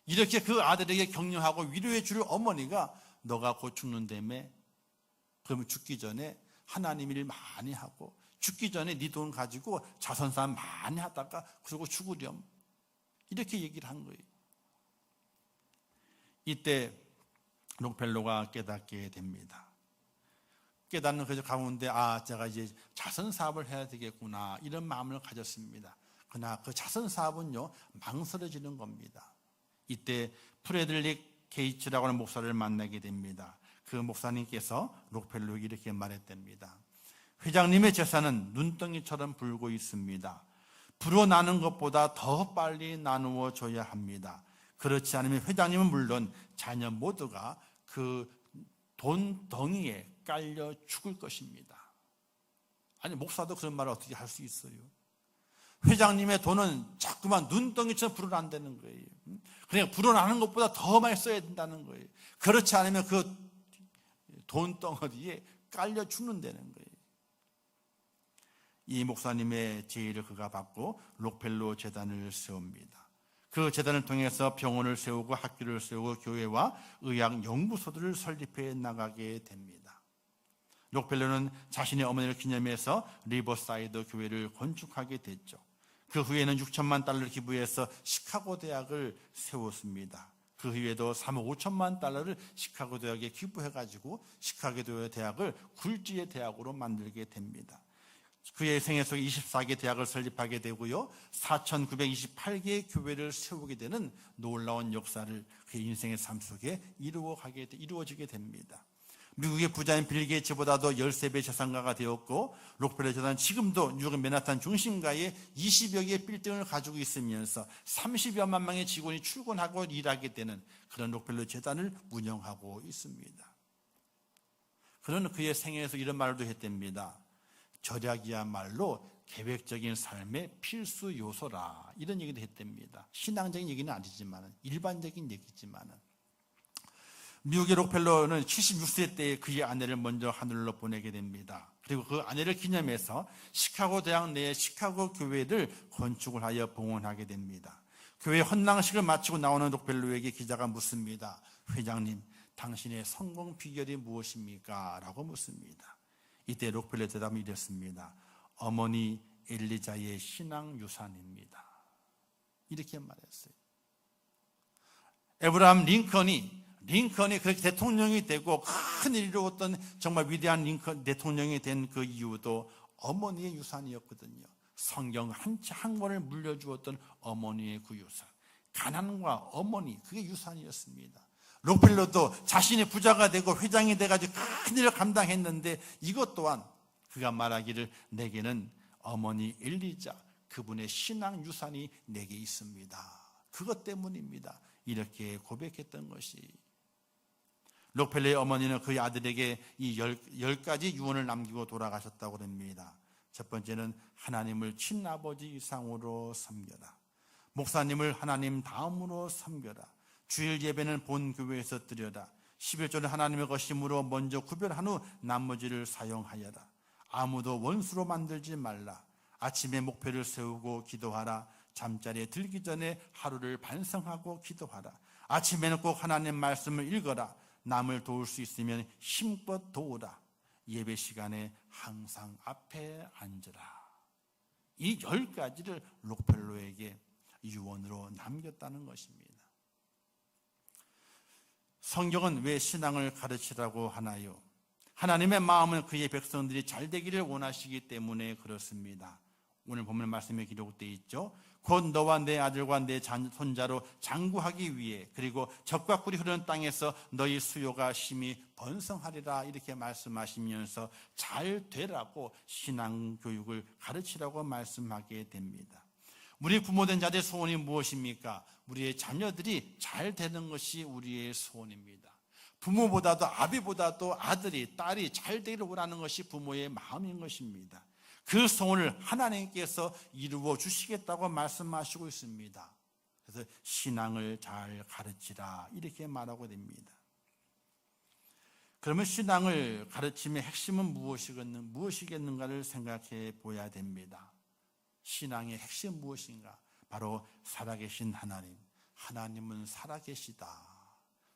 이렇게 그 아들에게 격려하고 위로해 줄 어머니가 너가 곧 죽는다며 그러면 죽기 전에 하나님 일 많이 하고 죽기 전에 네 돈 가지고 자선사업 많이 하다가 그러고 죽으렴. 이렇게 얘기를 한 거예요. 이때 록펠러가 깨닫게 됩니다. 깨닫는 그 가운데 제가 이제 자선사업을 해야 되겠구나 이런 마음을 가졌습니다. 그러나 그 자선사업은요 망설여지는 겁니다. 이때 프레들릭 게이츠라고 하는 목사를 만나게 됩니다. 그 목사님께서 록펠러에게 이렇게 말했답니다. 회장님의 재산은 눈덩이처럼 불고 있습니다. 불어나는 것보다 더 빨리 나누어 줘야 합니다. 그렇지 않으면 회장님은 물론 자녀 모두가 그 돈 덩이에 깔려 죽을 것입니다. 아니 목사도 그런 말을 어떻게 할 수 있어요? 회장님의 돈은 자꾸만 눈덩이처럼 불어난다는 거예요. 그러니까 불어나는 것보다 더 많이 써야 된다는 거예요. 그렇지 않으면 그 돈 덩어리에 깔려 죽는다는 거예요. 이 목사님의 제의를 그가 받고 록펠러 재단을 세웁니다. 그 재단을 통해서 병원을 세우고 학교를 세우고 교회와 의학 연구소들을 설립해 나가게 됩니다. 록펠러는 자신의 어머니를 기념해서 리버사이드 교회를 건축하게 됐죠. 그 후에는 6천만 달러를 기부해서 시카고 대학을 세웠습니다. 그 후에도 3억 5천만 달러를 시카고 대학에 기부해가지고 시카고 대학을 굴지의 대학으로 만들게 됩니다. 그의 생애 속에 24개 대학을 설립하게 되고요. 4,928개의 교회를 세우게 되는 놀라운 역사를 그의 인생의 삶 속에 이루어지게 됩니다. 미국의 부자인 빌 게이츠보다도 13배 재산가가 되었고 록펠러 재단은 지금도 뉴욕 맨하탄 중심가에 20여 개의 빌딩을 가지고 있으면서 30여만 명의 직원이 출근하고 일하게 되는 그런 록펠러 재단을 운영하고 있습니다. 그는 그의 생애에서 이런 말도 했답니다. 절약이야말로 계획적인 삶의 필수 요소라 이런 얘기도 했답니다. 신앙적인 얘기는 아니지만 일반적인 얘기지만 미국의 록펠러는 76세 때에 그의 아내를 먼저 하늘로 보내게 됩니다. 그리고 그 아내를 기념해서 시카고 대학 내에 시카고 교회를 건축을 하여 봉헌하게 됩니다. 교회 헌당식을 마치고 나오는 록펠러에게 기자가 묻습니다. 회장님, 당신의 성공 비결이 무엇입니까? 라고 묻습니다. 이때 록펠러 대답이 이랬습니다. 어머니 엘리자의 신앙 유산입니다. 이렇게 말했어요. 에브라함 링컨이 그렇게 대통령이 되고 큰 일을 이루었던 정말 위대한 링컨 대통령이 된 그 이유도 어머니의 유산이었거든요. 성경 한 권을 물려주었던 어머니의 그 유산, 가난과 어머니, 그게 유산이었습니다. 록펠러도 자신이 부자가 되고 회장이 돼가지고 큰 일을 감당했는데 이것 또한 그가 말하기를 내게는 어머니 엘리자, 그분의 신앙 유산이 내게 있습니다. 그것 때문입니다. 이렇게 고백했던 것이. 록펠러의 어머니는 그의 아들에게 이 10가지 유언을 남기고 돌아가셨다고 합니다. 첫 번째는 하나님을 친아버지 이상으로 섬겨라. 목사님을 하나님 다음으로 섬겨라. 주일 예배는 본 교회에서 드려라. 11조는 하나님의 것임으로 먼저 구별한 후 나머지를 사용하여라. 아무도 원수로 만들지 말라. 아침에 목표를 세우고 기도하라. 잠자리에 들기 전에 하루를 반성하고 기도하라. 아침에는 꼭 하나님 말씀을 읽어라. 남을 도울 수 있으면 힘껏 도우라. 예배 시간에 항상 앞에 앉으라. 이 10가지를 록펠러에게 유언으로 남겼다는 것입니다. 성경은 왜 신앙을 가르치라고 하나요? 하나님의 마음은 그의 백성들이 잘 되기를 원하시기 때문에 그렇습니다. 오늘 본문 말씀에 기록되어 있죠. 곧 너와 내 아들과 내 손자로 장구하기 위해, 그리고 젖과 꿀이 흐르는 땅에서 너희 수요가 심히 번성하리라, 이렇게 말씀하시면서 잘 되라고 신앙 교육을 가르치라고 말씀하게 됩니다. 우리 부모된 자들의 소원이 무엇입니까? 우리의 자녀들이 잘 되는 것이 우리의 소원입니다. 부모보다도 아비보다도 아들이, 딸이 잘 되기를 원하는 것이 부모의 마음인 것입니다. 그 소원을 하나님께서 이루어 주시겠다고 말씀하시고 있습니다. 그래서 신앙을 잘 가르치라, 이렇게 말하고 됩니다. 그러면 신앙을 가르침의 핵심은 무엇이겠는가를 생각해 보아야 됩니다. 신앙의 핵심 무엇인가? 바로 살아계신 하나님. 하나님은 살아계시다.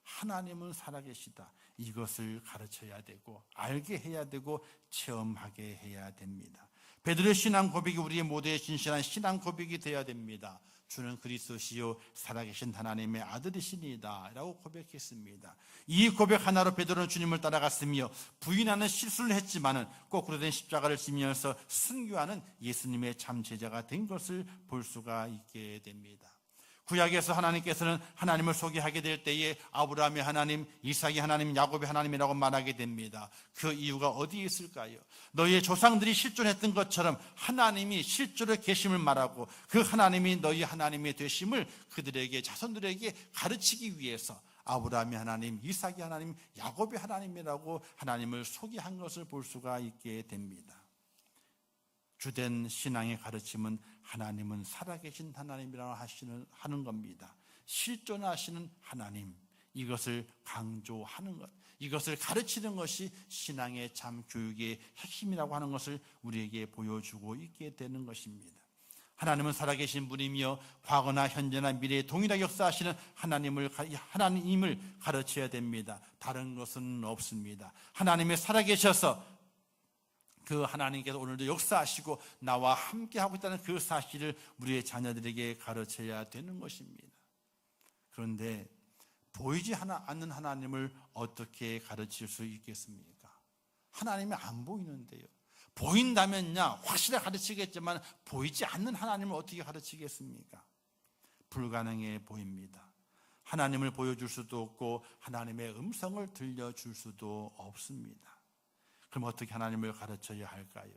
하나님은 살아계시다. 이것을 가르쳐야 되고, 알게 해야 되고, 체험하게 해야 됩니다. 베드로의 신앙 고백이 우리의 모두의 진실한 신앙 고백이 되어야 됩니다. 주는 그리스도시요 살아계신 하나님의 아들이시니이다 라고 고백했습니다. 이 고백 하나로 베드로는 주님을 따라갔으며, 부인하는 실수를 했지만은 거꾸로 된 십자가를 지면서 순교하는 예수님의 참 제자가 된 것을 볼 수가 있게 됩니다. 구약에서 하나님께서는 하나님을 소개하게 될 때에 아브라함의 하나님, 이삭의 하나님, 야곱의 하나님이라고 말하게 됩니다. 그 이유가 어디에 있을까요? 너희의 조상들이 실존했던 것처럼 하나님이 실존의 계심을 말하고, 그 하나님이 너희 하나님의 되심을 그들에게, 자손들에게 가르치기 위해서 아브라함의 하나님, 이삭의 하나님, 야곱의 하나님이라고 하나님을 소개한 것을 볼 수가 있게 됩니다. 주된 신앙의 가르침은 하나님은 살아계신 하나님이라고 하는 겁니다. 실존하시는 하나님, 이것을 강조하는 것, 이것을 가르치는 것이 신앙의 참 교육의 핵심이라고 하는 것을 우리에게 보여주고 있게 되는 것입니다. 하나님은 살아계신 분이며 과거나 현재나 미래에 동일하게 역사하시는 하나님을 가르쳐야 됩니다. 다른 것은 없습니다. 하나님이 살아계셔서 그 하나님께서 오늘도 역사하시고 나와 함께하고 있다는 그 사실을 우리의 자녀들에게 가르쳐야 되는 것입니다. 그런데 보이지 않는 하나님을 어떻게 가르칠 수 있겠습니까? 하나님이 안 보이는데요. 보인다면야 확실하게 가르치겠지만 보이지 않는 하나님을 어떻게 가르치겠습니까? 불가능해 보입니다. 하나님을 보여줄 수도 없고 하나님의 음성을 들려줄 수도 없습니다. 그럼 어떻게 하나님을 가르쳐야 할까요?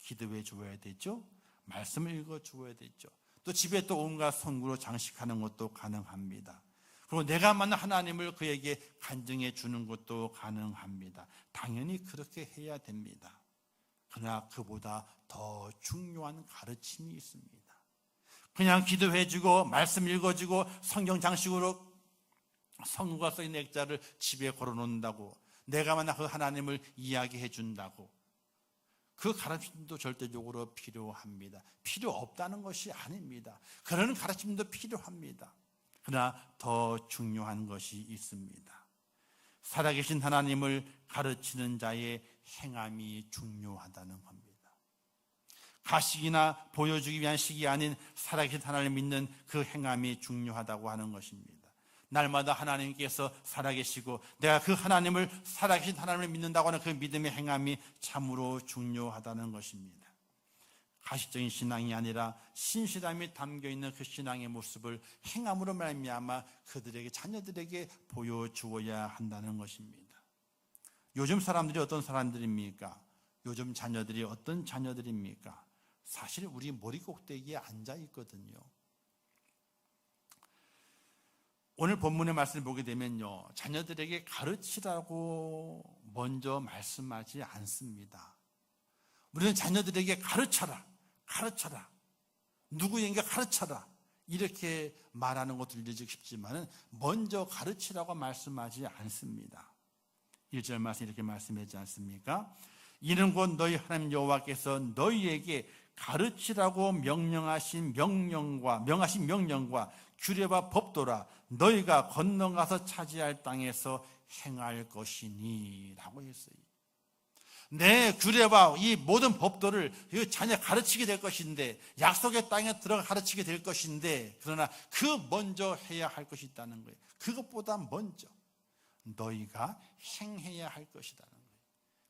기도해 주어야 되죠. 말씀을 읽어 주어야 되죠. 또 집에 또 온갖 선구로 장식하는 것도 가능합니다. 그리고 내가 만난 하나님을 그에게 간증해 주는 것도 가능합니다. 당연히 그렇게 해야 됩니다. 그러나 그보다 더 중요한 가르침이 있습니다. 그냥 기도해 주고 말씀 읽어 주고 성경 장식으로 성구가 써있는 액자를 집에 걸어 놓는다고, 내가 만나 그 하나님을 이야기해 준다고, 그 가르침도 절대적으로 필요합니다. 필요 없다는 것이 아닙니다. 그런 가르침도 필요합니다. 그러나 더 중요한 것이 있습니다. 살아계신 하나님을 가르치는 자의 행함이 중요하다는 겁니다. 가식이나 보여주기 위한 식이 아닌 살아계신 하나님을 믿는 그 행함이 중요하다고 하는 것입니다. 날마다 하나님께서 살아계시고 내가 그 하나님을, 살아계신 하나님을 믿는다고 하는 그 믿음의 행함이 참으로 중요하다는 것입니다. 가식적인 신앙이 아니라 신실함이 담겨있는 그 신앙의 모습을 행함으로 말미암아 그들에게, 자녀들에게 보여주어야 한다는 것입니다. 요즘 사람들이 어떤 사람들입니까? 요즘 자녀들이 어떤 자녀들입니까? 사실 우리 머리 꼭대기에 앉아 있거든요. 오늘 본문의 말씀을 보게 되면요, 자녀들에게 가르치라고 먼저 말씀하지 않습니다. 우리는 자녀들에게 가르쳐라, 가르쳐라, 누구에게 가르쳐라, 이렇게 말하는 것도 들리기 쉽지만 먼저 가르치라고 말씀하지 않습니다. 1절 말씀 이렇게 말씀하지 않습니까? 이는 곧 너희 하나님 여호와께서 너희에게 가르치라고 명하신 명령과 규례와 법도라 너희가 건너가서 차지할 땅에서 행할 것이니 라고 했어요. 내 규례와 이 모든 법도를 자녀 가르치게 될 것인데, 약속의 땅에 들어가 가르치게 될 것인데, 그러나 그 먼저 해야 할 것이 있다는 거예요. 그것보다 먼저 너희가 행해야 할 것이라는 거예요.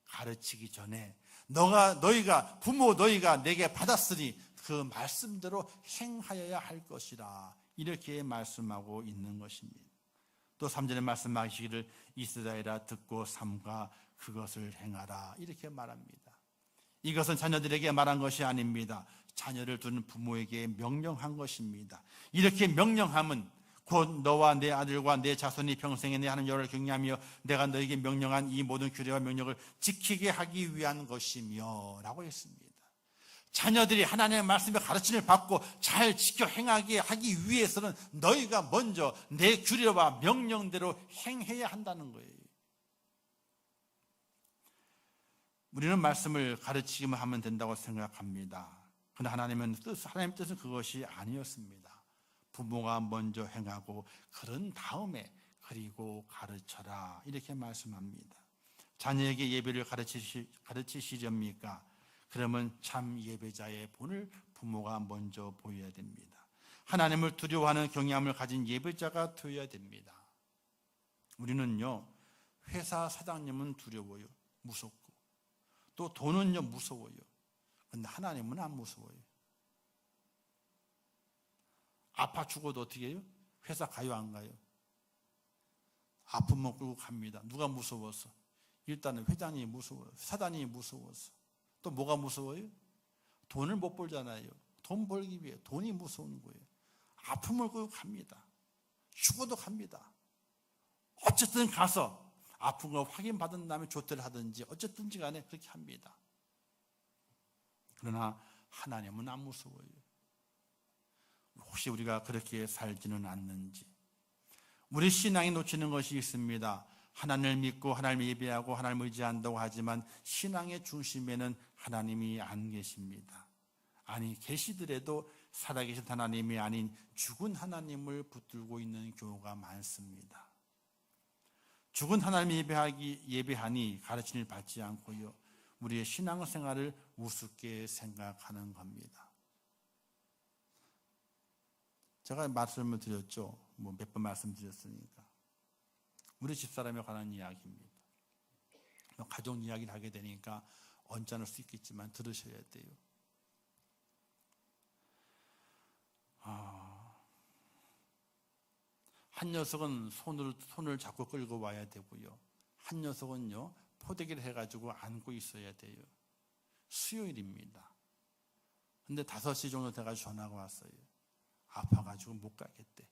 가르치기 전에 너희가 부모 너희가 내게 받았으니 그 말씀대로 행하여야 할 것이라, 이렇게 말씀하고 있는 것입니다. 또 3절에 말씀하시기를 이스라엘아 듣고 삼가 그것을 행하라, 이렇게 말합니다. 이것은 자녀들에게 말한 것이 아닙니다. 자녀를 두는 부모에게 명령한 것입니다. 이렇게 명령함은 곧 너와 내 아들과 내 자손이 평생에 내 하나님 여호와를 경외하며 내가 너에게 명령한 이 모든 규례와 명령을 지키게 하기 위한 것이며 라고 했습니다. 자녀들이 하나님의 말씀의 가르침을 받고 잘 지켜 행하게 하기 위해서는 너희가 먼저 내 규례와 명령대로 행해야 한다는 거예요. 우리는 말씀을 가르치기만 하면 된다고 생각합니다. 그러나 하나님의 뜻은 그것이 아니었습니다. 부모가 먼저 행하고 그런 다음에 그리고 가르쳐라, 이렇게 말씀합니다. 자녀에게 예배를 가르치시렵니까? 그러면 참 예배자의 본을 부모가 먼저 보여야 됩니다. 하나님을 두려워하는 경외함을 가진 예배자가 되어야 됩니다. 우리는요, 회사 사장님은 두려워요, 무섭고, 또 돈은요 무서워요. 그런데 하나님은 안 무서워요. 아파 죽어도 어떻게 해요? 회사 가요, 안 가요? 아픔만 끌고 갑니다. 누가 무서워서? 일단은 회장님이 무서워요, 사장님이 무서워서. 또 뭐가 무서워요? 돈을 못 벌잖아요. 돈 벌기 위해 돈이 무서운 거예요. 아픔을 끌고 갑니다. 죽어도 갑니다. 어쨌든 가서 아픈 걸 확인받은 다음에 조퇴를 하든지 어쨌든지 간에 그렇게 합니다. 그러나 하나님은 안 무서워요. 혹시 우리가 그렇게 살지는 않는지. 우리 신앙이 놓치는 것이 있습니다. 하나님을 믿고 하나님을 예배하고 하나님을 의지한다고 하지만 신앙의 중심에는 하나님이 안 계십니다. 아니, 계시더라도 살아계신 하나님이 아닌 죽은 하나님을 붙들고 있는 교회가 많습니다. 죽은 하나님 예배하니 가르침을 받지 않고요, 우리의 신앙생활을 우습게 생각하는 겁니다. 제가 말씀을 드렸죠. 몇 번 말씀드렸으니까. 우리 집사람에 관한 이야기입니다. 가족 이야기를 하게 되니까 언짢을 수 있겠지만 들으셔야 돼요. 한 녀석은 손을 잡고 끌고 와야 되고요, 한 녀석은요 포대기를 해가지고 안고 있어야 돼요. 수요일입니다. 근데 5시 정도 돼가지고 전화가 왔어요. 아파가지고 못 가겠대.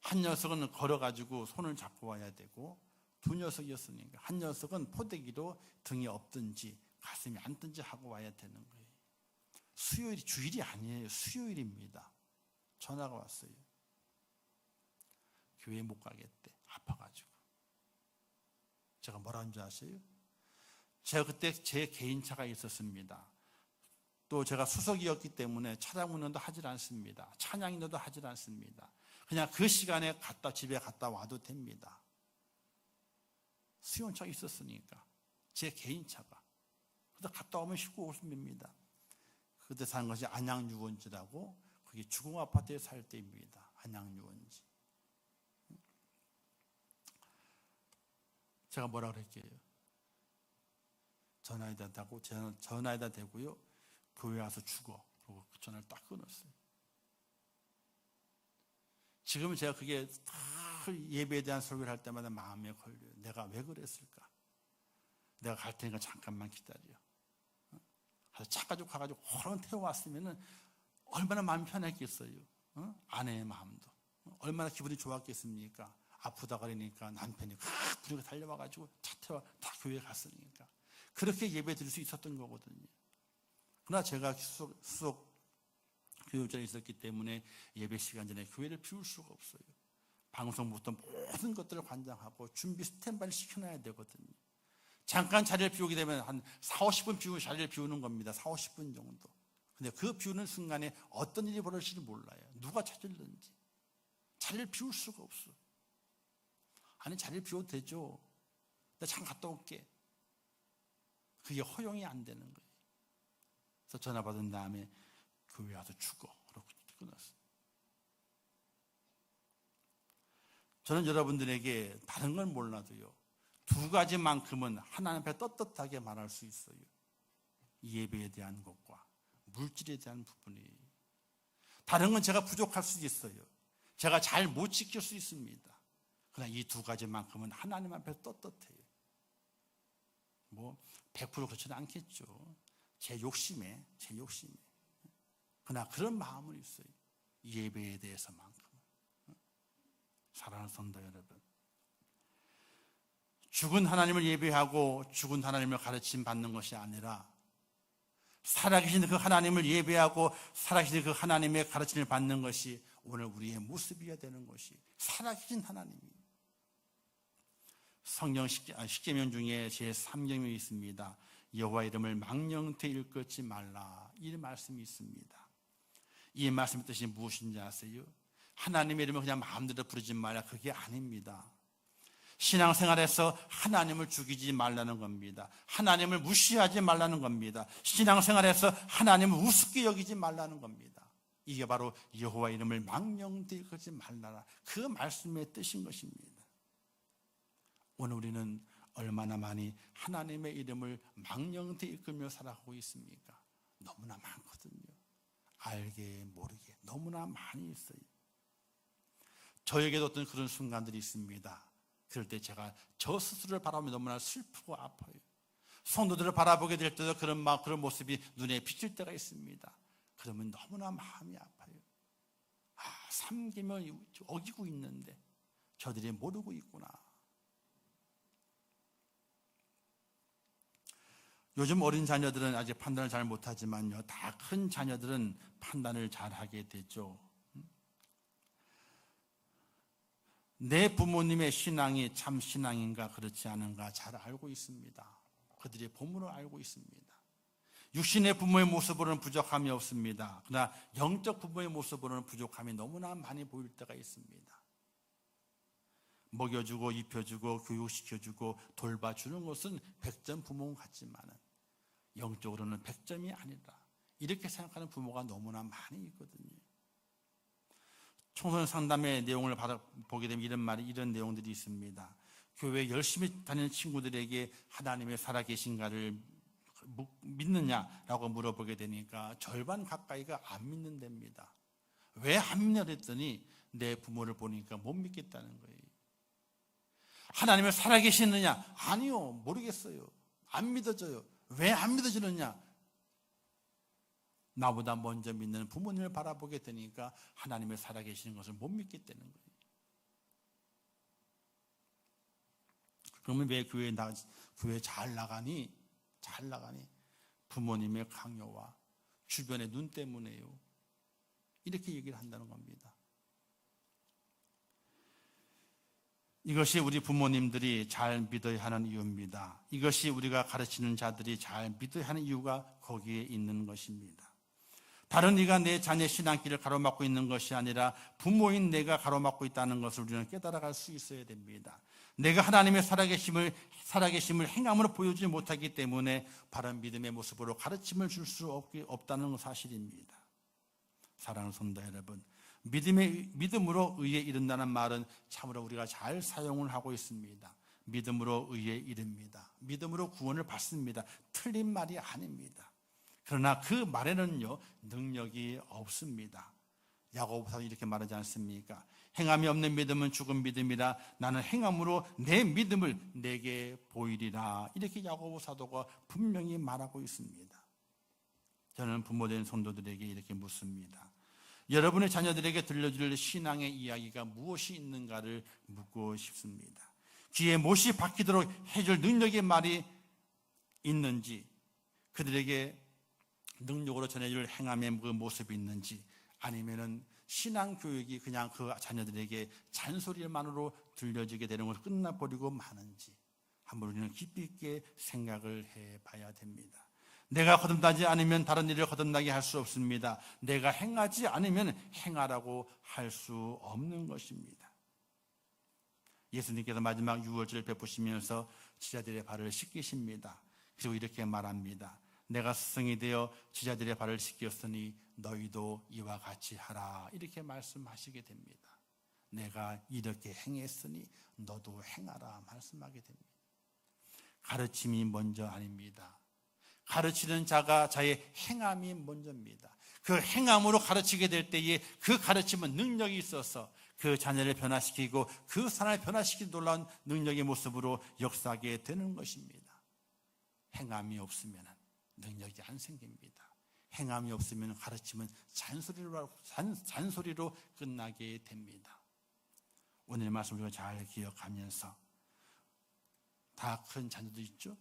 한 녀석은 걸어가지고 손을 잡고 와야 되고, 두 녀석이었으니까 한 녀석은 포대기로 등이 없든지 가슴이 앉든지 하고 와야 되는 거예요. 수요일이 주일이 아니에요. 수요일입니다. 전화가 왔어요. 교회 못 가겠대. 아파가지고. 제가 뭐라는 줄 아세요? 제가 그때 제 개인차가 있었습니다. 또 제가 수석이었기 때문에 차량 운전도 하질 않습니다. 찬양 인도도 하질 않습니다. 그냥 그 시간에 집에 갔다 와도 됩니다. 수용차가 있었으니까, 제 개인차가. 그래서 갔다 오면 쉽고 오십니다. 그때 산 것이 안양유원지라고, 그게 주공아파트에 살 때입니다. 안양유원지. 제가 뭐라 그랬게요? 전화에다 대고요. 교회 와서 죽어. 그리고 그 전화를 딱 끊었어요. 지금은 제가 그게 다 예배에 대한 설교를 할 때마다 마음에 걸려요. 내가 왜 그랬을까? 내가 갈 테니까 잠깐만 기다려. 그래서 차 가지고 가가지고 호롱 태워왔으면 얼마나 마음이 편했겠어요. 아내의 마음도. 얼마나 기분이 좋았겠습니까? 아프다 그러니까 남편이 부르게 달려와가지고 차 태워 다 교회에 갔으니까. 그렇게 예배 드릴 수 있었던 거거든요. 그러나 제가 수석 교육자에 있었기 때문에 예배 시간 전에 교회를 비울 수가 없어요. 방송부터 모든 것들을 관장하고 준비 스탠바이를 시켜놔야 되거든요. 잠깐 자리를 비우게 되면 한 40-50분 자리를 비우는 겁니다. 40-50분 정도. 근데 그 비우는 순간에 어떤 일이 벌어질지 몰라요. 누가 찾을는지. 자리를 비울 수가 없어. 아니, 자리를 비워도 되죠. 나 잠깐 갔다 올게. 그게 허용이 안 되는 거예요. 그래서 전화 받은 다음에 교회 와서 죽어. 그러고 끊었어요. 저는 여러분들에게 다른 건 몰라도요, 두 가지만큼은 하나님 앞에 떳떳하게 말할 수 있어요. 예배에 대한 것과 물질에 대한 부분이. 다른 건 제가 부족할 수 있어요. 제가 잘 못 지킬 수 있습니다. 그러나 이 두 가지만큼은 하나님 앞에 떳떳해요. 100% 그렇지는 않겠죠. 제 욕심에. 그러나 그런 마음은 있어요. 예배에 대해서만큼은. 사랑하는 성도 여러분, 죽은 하나님을 예배하고 죽은 하나님을 가르침 받는 것이 아니라 살아계신 그 하나님을 예배하고 살아계신 그 하나님의 가르침을 받는 것이 오늘 우리의 모습이어야 되는 것이 살아계신 하나님이에요. 성경 십계명 중에 제3경이 있습니다. 여호와 이름을 망령되이 일컫지 말라, 이 말씀이 있습니다. 이 말씀의 뜻이 무엇인지 아세요? 하나님의 이름을 그냥 마음대로 부르지 말라, 그게 아닙니다. 신앙생활에서 하나님을 죽이지 말라는 겁니다. 하나님을 무시하지 말라는 겁니다. 신앙생활에서 하나님을 우습게 여기지 말라는 겁니다. 이게 바로 여호와 이름을 망령되이 일컫지 말라라, 그 말씀의 뜻인 것입니다. 오늘 우리는 얼마나 많이 하나님의 이름을 망령되이 일컬며 살아가고 있습니까? 너무나 많거든요. 알게 모르게 너무나 많이 있어요. 저에게도 어떤 그런 순간들이 있습니다. 그럴 때 제가 저 스스로를 바라보며 너무나 슬프고 아파요. 성도들을 바라보게 될 때도 그런 모습이 눈에 비칠 때가 있습니다. 그러면 너무나 마음이 아파요. 삼계명을 어기고 있는데 저들이 모르고 있구나. 요즘 어린 자녀들은 아직 판단을 잘 못하지만요, 다 큰 자녀들은 판단을 잘 하게 되죠. 내 부모님의 신앙이 참 신앙인가 그렇지 않은가 잘 알고 있습니다. 그들의 본문을 알고 있습니다. 육신의 부모의 모습으로는 부족함이 없습니다. 그러나 영적 부모의 모습으로는 부족함이 너무나 많이 보일 때가 있습니다. 먹여주고 입혀주고 교육시켜주고 돌봐주는 것은 100점 부모 같지만은 영적으로는 100점이 아니다, 이렇게 생각하는 부모가 너무나 많이 있거든요. 청소년 상담의 내용을 보게 되면 이런 내용들이 있습니다. 교회 열심히 다니는 친구들에게 하나님의 살아계신가를 믿느냐라고 물어보게 되니까 절반 가까이가 안 믿는답니다. 왜 안 믿냐 그랬더니 내 부모를 보니까 못 믿겠다는 거예요. 하나님을 살아계시느냐? 아니요, 모르겠어요. 안 믿어져요. 왜 안 믿어지느냐? 나보다 먼저 믿는 부모님을 바라보게 되니까 하나님을 살아계시는 것을 못 믿겠다는 거예요. 그러면 왜 교회 잘 나가니? 부모님의 강요와 주변의 눈 때문에요. 이렇게 얘기를 한다는 겁니다. 이것이 우리 부모님들이 잘 믿어야 하는 이유입니다. 이것이 우리가 가르치는 자들이 잘 믿어야 하는 이유가 거기에 있는 것입니다. 다른 이가 내 자녀의 신앙길을 가로막고 있는 것이 아니라 부모인 내가 가로막고 있다는 것을 우리는 깨달아갈 수 있어야 됩니다. 내가 하나님의 살아계심을 행함으로 보여주지 못하기 때문에 바른 믿음의 모습으로 가르침을 줄 수 없다는 사실입니다. 사랑하는 성도 여러분, 믿음으로 의에 이른다는 말은 참으로 우리가 잘 사용을 하고 있습니다. 믿음으로 의에 이릅니다. 믿음으로 구원을 받습니다. 틀린 말이 아닙니다. 그러나 그 말에는요, 능력이 없습니다. 야고보서 이렇게 말하지 않습니까? 행함이 없는 믿음은 죽은 믿음이라 나는 행함으로 내 믿음을 내게 보이리라. 이렇게 야고보 사도가 분명히 말하고 있습니다. 저는 부모된 성도들에게 이렇게 묻습니다. 여러분의 자녀들에게 들려줄 신앙의 이야기가 무엇이 있는가를 묻고 싶습니다. 귀에 못이 박히도록 해줄 능력의 말이 있는지, 그들에게 능력으로 전해줄 행함의 그 모습이 있는지, 아니면은 신앙 교육이 그냥 그 자녀들에게 잔소리만으로 들려지게 되는 것을 끝나버리고 마는지 한번 우리는 깊이 있게 생각을 해봐야 됩니다. 내가 거듭나지 않으면 다른 일을 거듭나게 할 수 없습니다. 내가 행하지 않으면 행하라고 할 수 없는 것입니다. 예수님께서 마지막 유월절을 베푸시면서 제자들의 발을 씻기십니다. 그리고 이렇게 말합니다. 내가 스승이 되어 제자들의 발을 씻겼으니 너희도 이와 같이 하라. 이렇게 말씀하시게 됩니다. 내가 이렇게 행했으니 너도 행하라 말씀하게 됩니다. 가르침이 먼저 아닙니다. 가르치는 자가 자의 행함이 먼저입니다. 그 행함으로 가르치게 될 때에 그 가르침은 능력이 있어서 그 자녀를 변화시키고 그 사람을 변화시키는 놀라운 능력의 모습으로 역사하게 되는 것입니다. 행함이 없으면 능력이 안 생깁니다. 행함이 없으면 가르침은 잔소리로 끝나게 됩니다. 오늘 말씀 우리가 잘 기억하면서 다 큰 자녀도 있죠?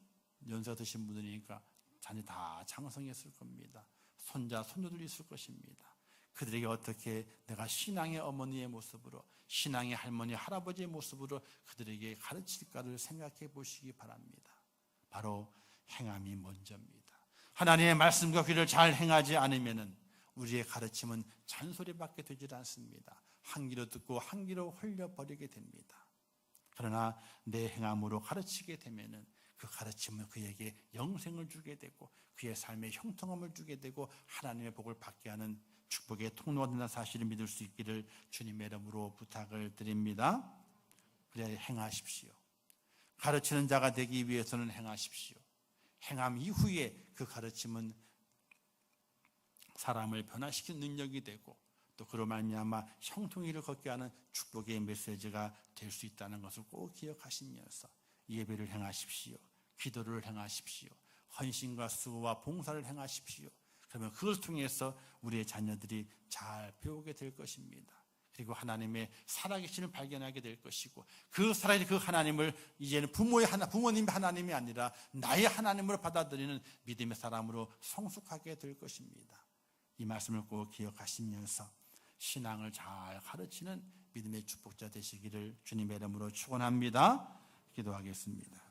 연세가 드신 분들이니까 자녀 다 장성했을 겁니다. 손자, 손녀들 있을 것입니다. 그들에게 어떻게 내가 신앙의 어머니의 모습으로, 신앙의 할머니, 할아버지의 모습으로 그들에게 가르칠까를 생각해 보시기 바랍니다. 바로 행함이 먼저입니다. 하나님의 말씀과 귀를 잘 행하지 않으면 우리의 가르침은 잔소리밖에 되질 않습니다. 한 귀로 듣고 한 귀로 흘려버리게 됩니다. 그러나 내 행함으로 가르치게 되면 그 가르침은 그에게 영생을 주게 되고 그의 삶에 형통함을 주게 되고 하나님의 복을 받게 하는 축복의 통로가 된다는 사실을 믿을 수 있기를 주님의 이름으로 부탁을 드립니다. 그래야 행하십시오. 가르치는 자가 되기 위해서는 행하십시오. 행함 이후에 그 가르침은 사람을 변화시키는 능력이 되고 또 그로 말미암아 형통일을 걷게 하는 축복의 메시지가 될 수 있다는 것을 꼭 기억하시면서 예배를 행하십시오. 기도를 행하십시오. 헌신과 수고와 봉사를 행하십시오. 그러면 그걸 통해서 우리의 자녀들이 잘 배우게 될 것입니다. 그리고 하나님의 살아계심을 발견하게 될 것이고 그 살아계신 그 하나님을 이제는 부모님의 하나님이 아니라 나의 하나님으로 받아들이는 믿음의 사람으로 성숙하게 될 것입니다. 이 말씀을 꼭 기억하시면서 신앙을 잘 가르치는 믿음의 축복자 되시기를 주님의 이름으로 축원합니다. 기도하겠습니다.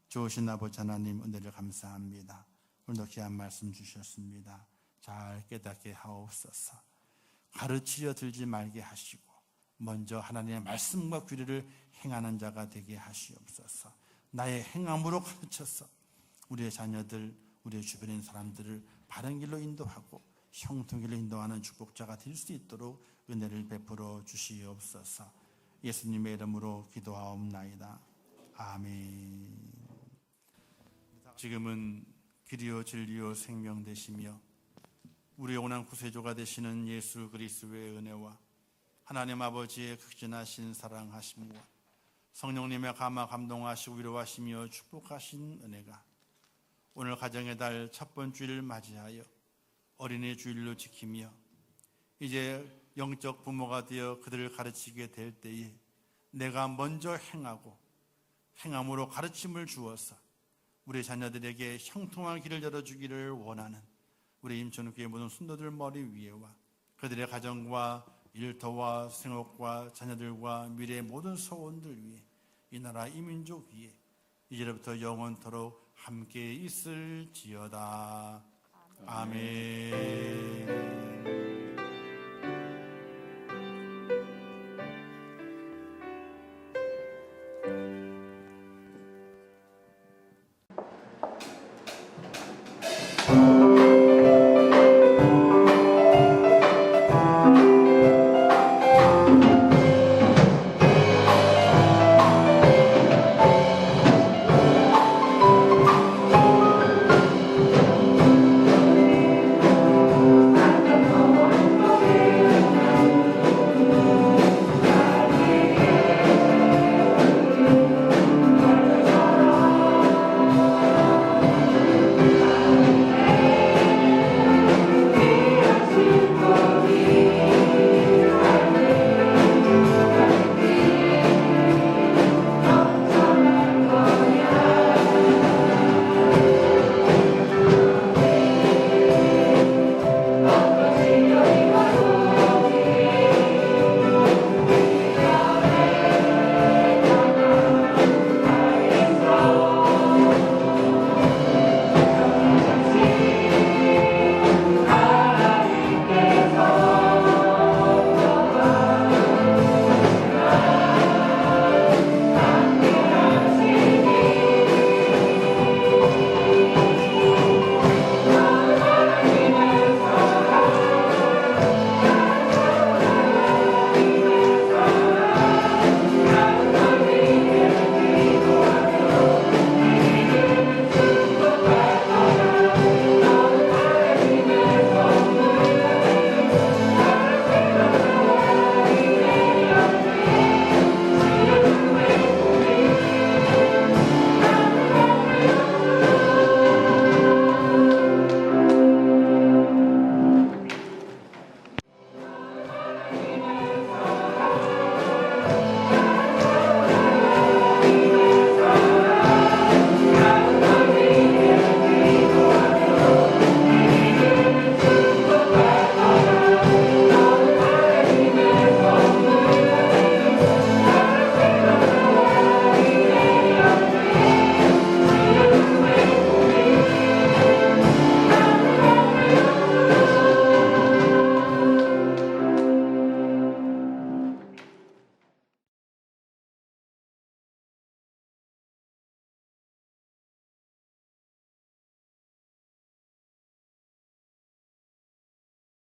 좋으신 아버지 하나님 은혜를 감사합니다. 오늘도 귀한 말씀 주셨습니다. 잘 깨닫게 하옵소서. 가르치려 들지 말게 하시고 먼저 하나님의 말씀과 규례를 행하는 자가 되게 하시옵소서. 나의 행함으로 가르쳐서 우리의 자녀들, 우리의 주변에 있는 사람들을 바른 길로 인도하고 형통길로 인도하는 축복자가 될 수 있도록 은혜를 베풀어 주시옵소서. 예수님의 이름으로 기도하옵나이다. 아멘. 지금은 길이요 진리요 생명 되시며 우리의 원한 구세주가 되시는 예수 그리스도의 은혜와 하나님 아버지의 극진하신 사랑하심과 성령님의 감화 감동하시고 위로하시며 축복하신 은혜가 오늘 가정의 달 첫 번째 주일을 맞이하여 어린이 주일로 지키며 이제 영적 부모가 되어 그들을 가르치게 될 때에 내가 먼저 행하고 행함으로 가르침을 주어서 우리 자녀들에게 형통한 길을 열어주기를 원하는 우리 임천교회 모든 순도들 머리 위에와 그들의 가정과 일터와 생업과 자녀들과 미래의 모든 소원들 위에 이 나라 이 민족 위에 이제부터 영원토록 함께 있을지어다. 아멘.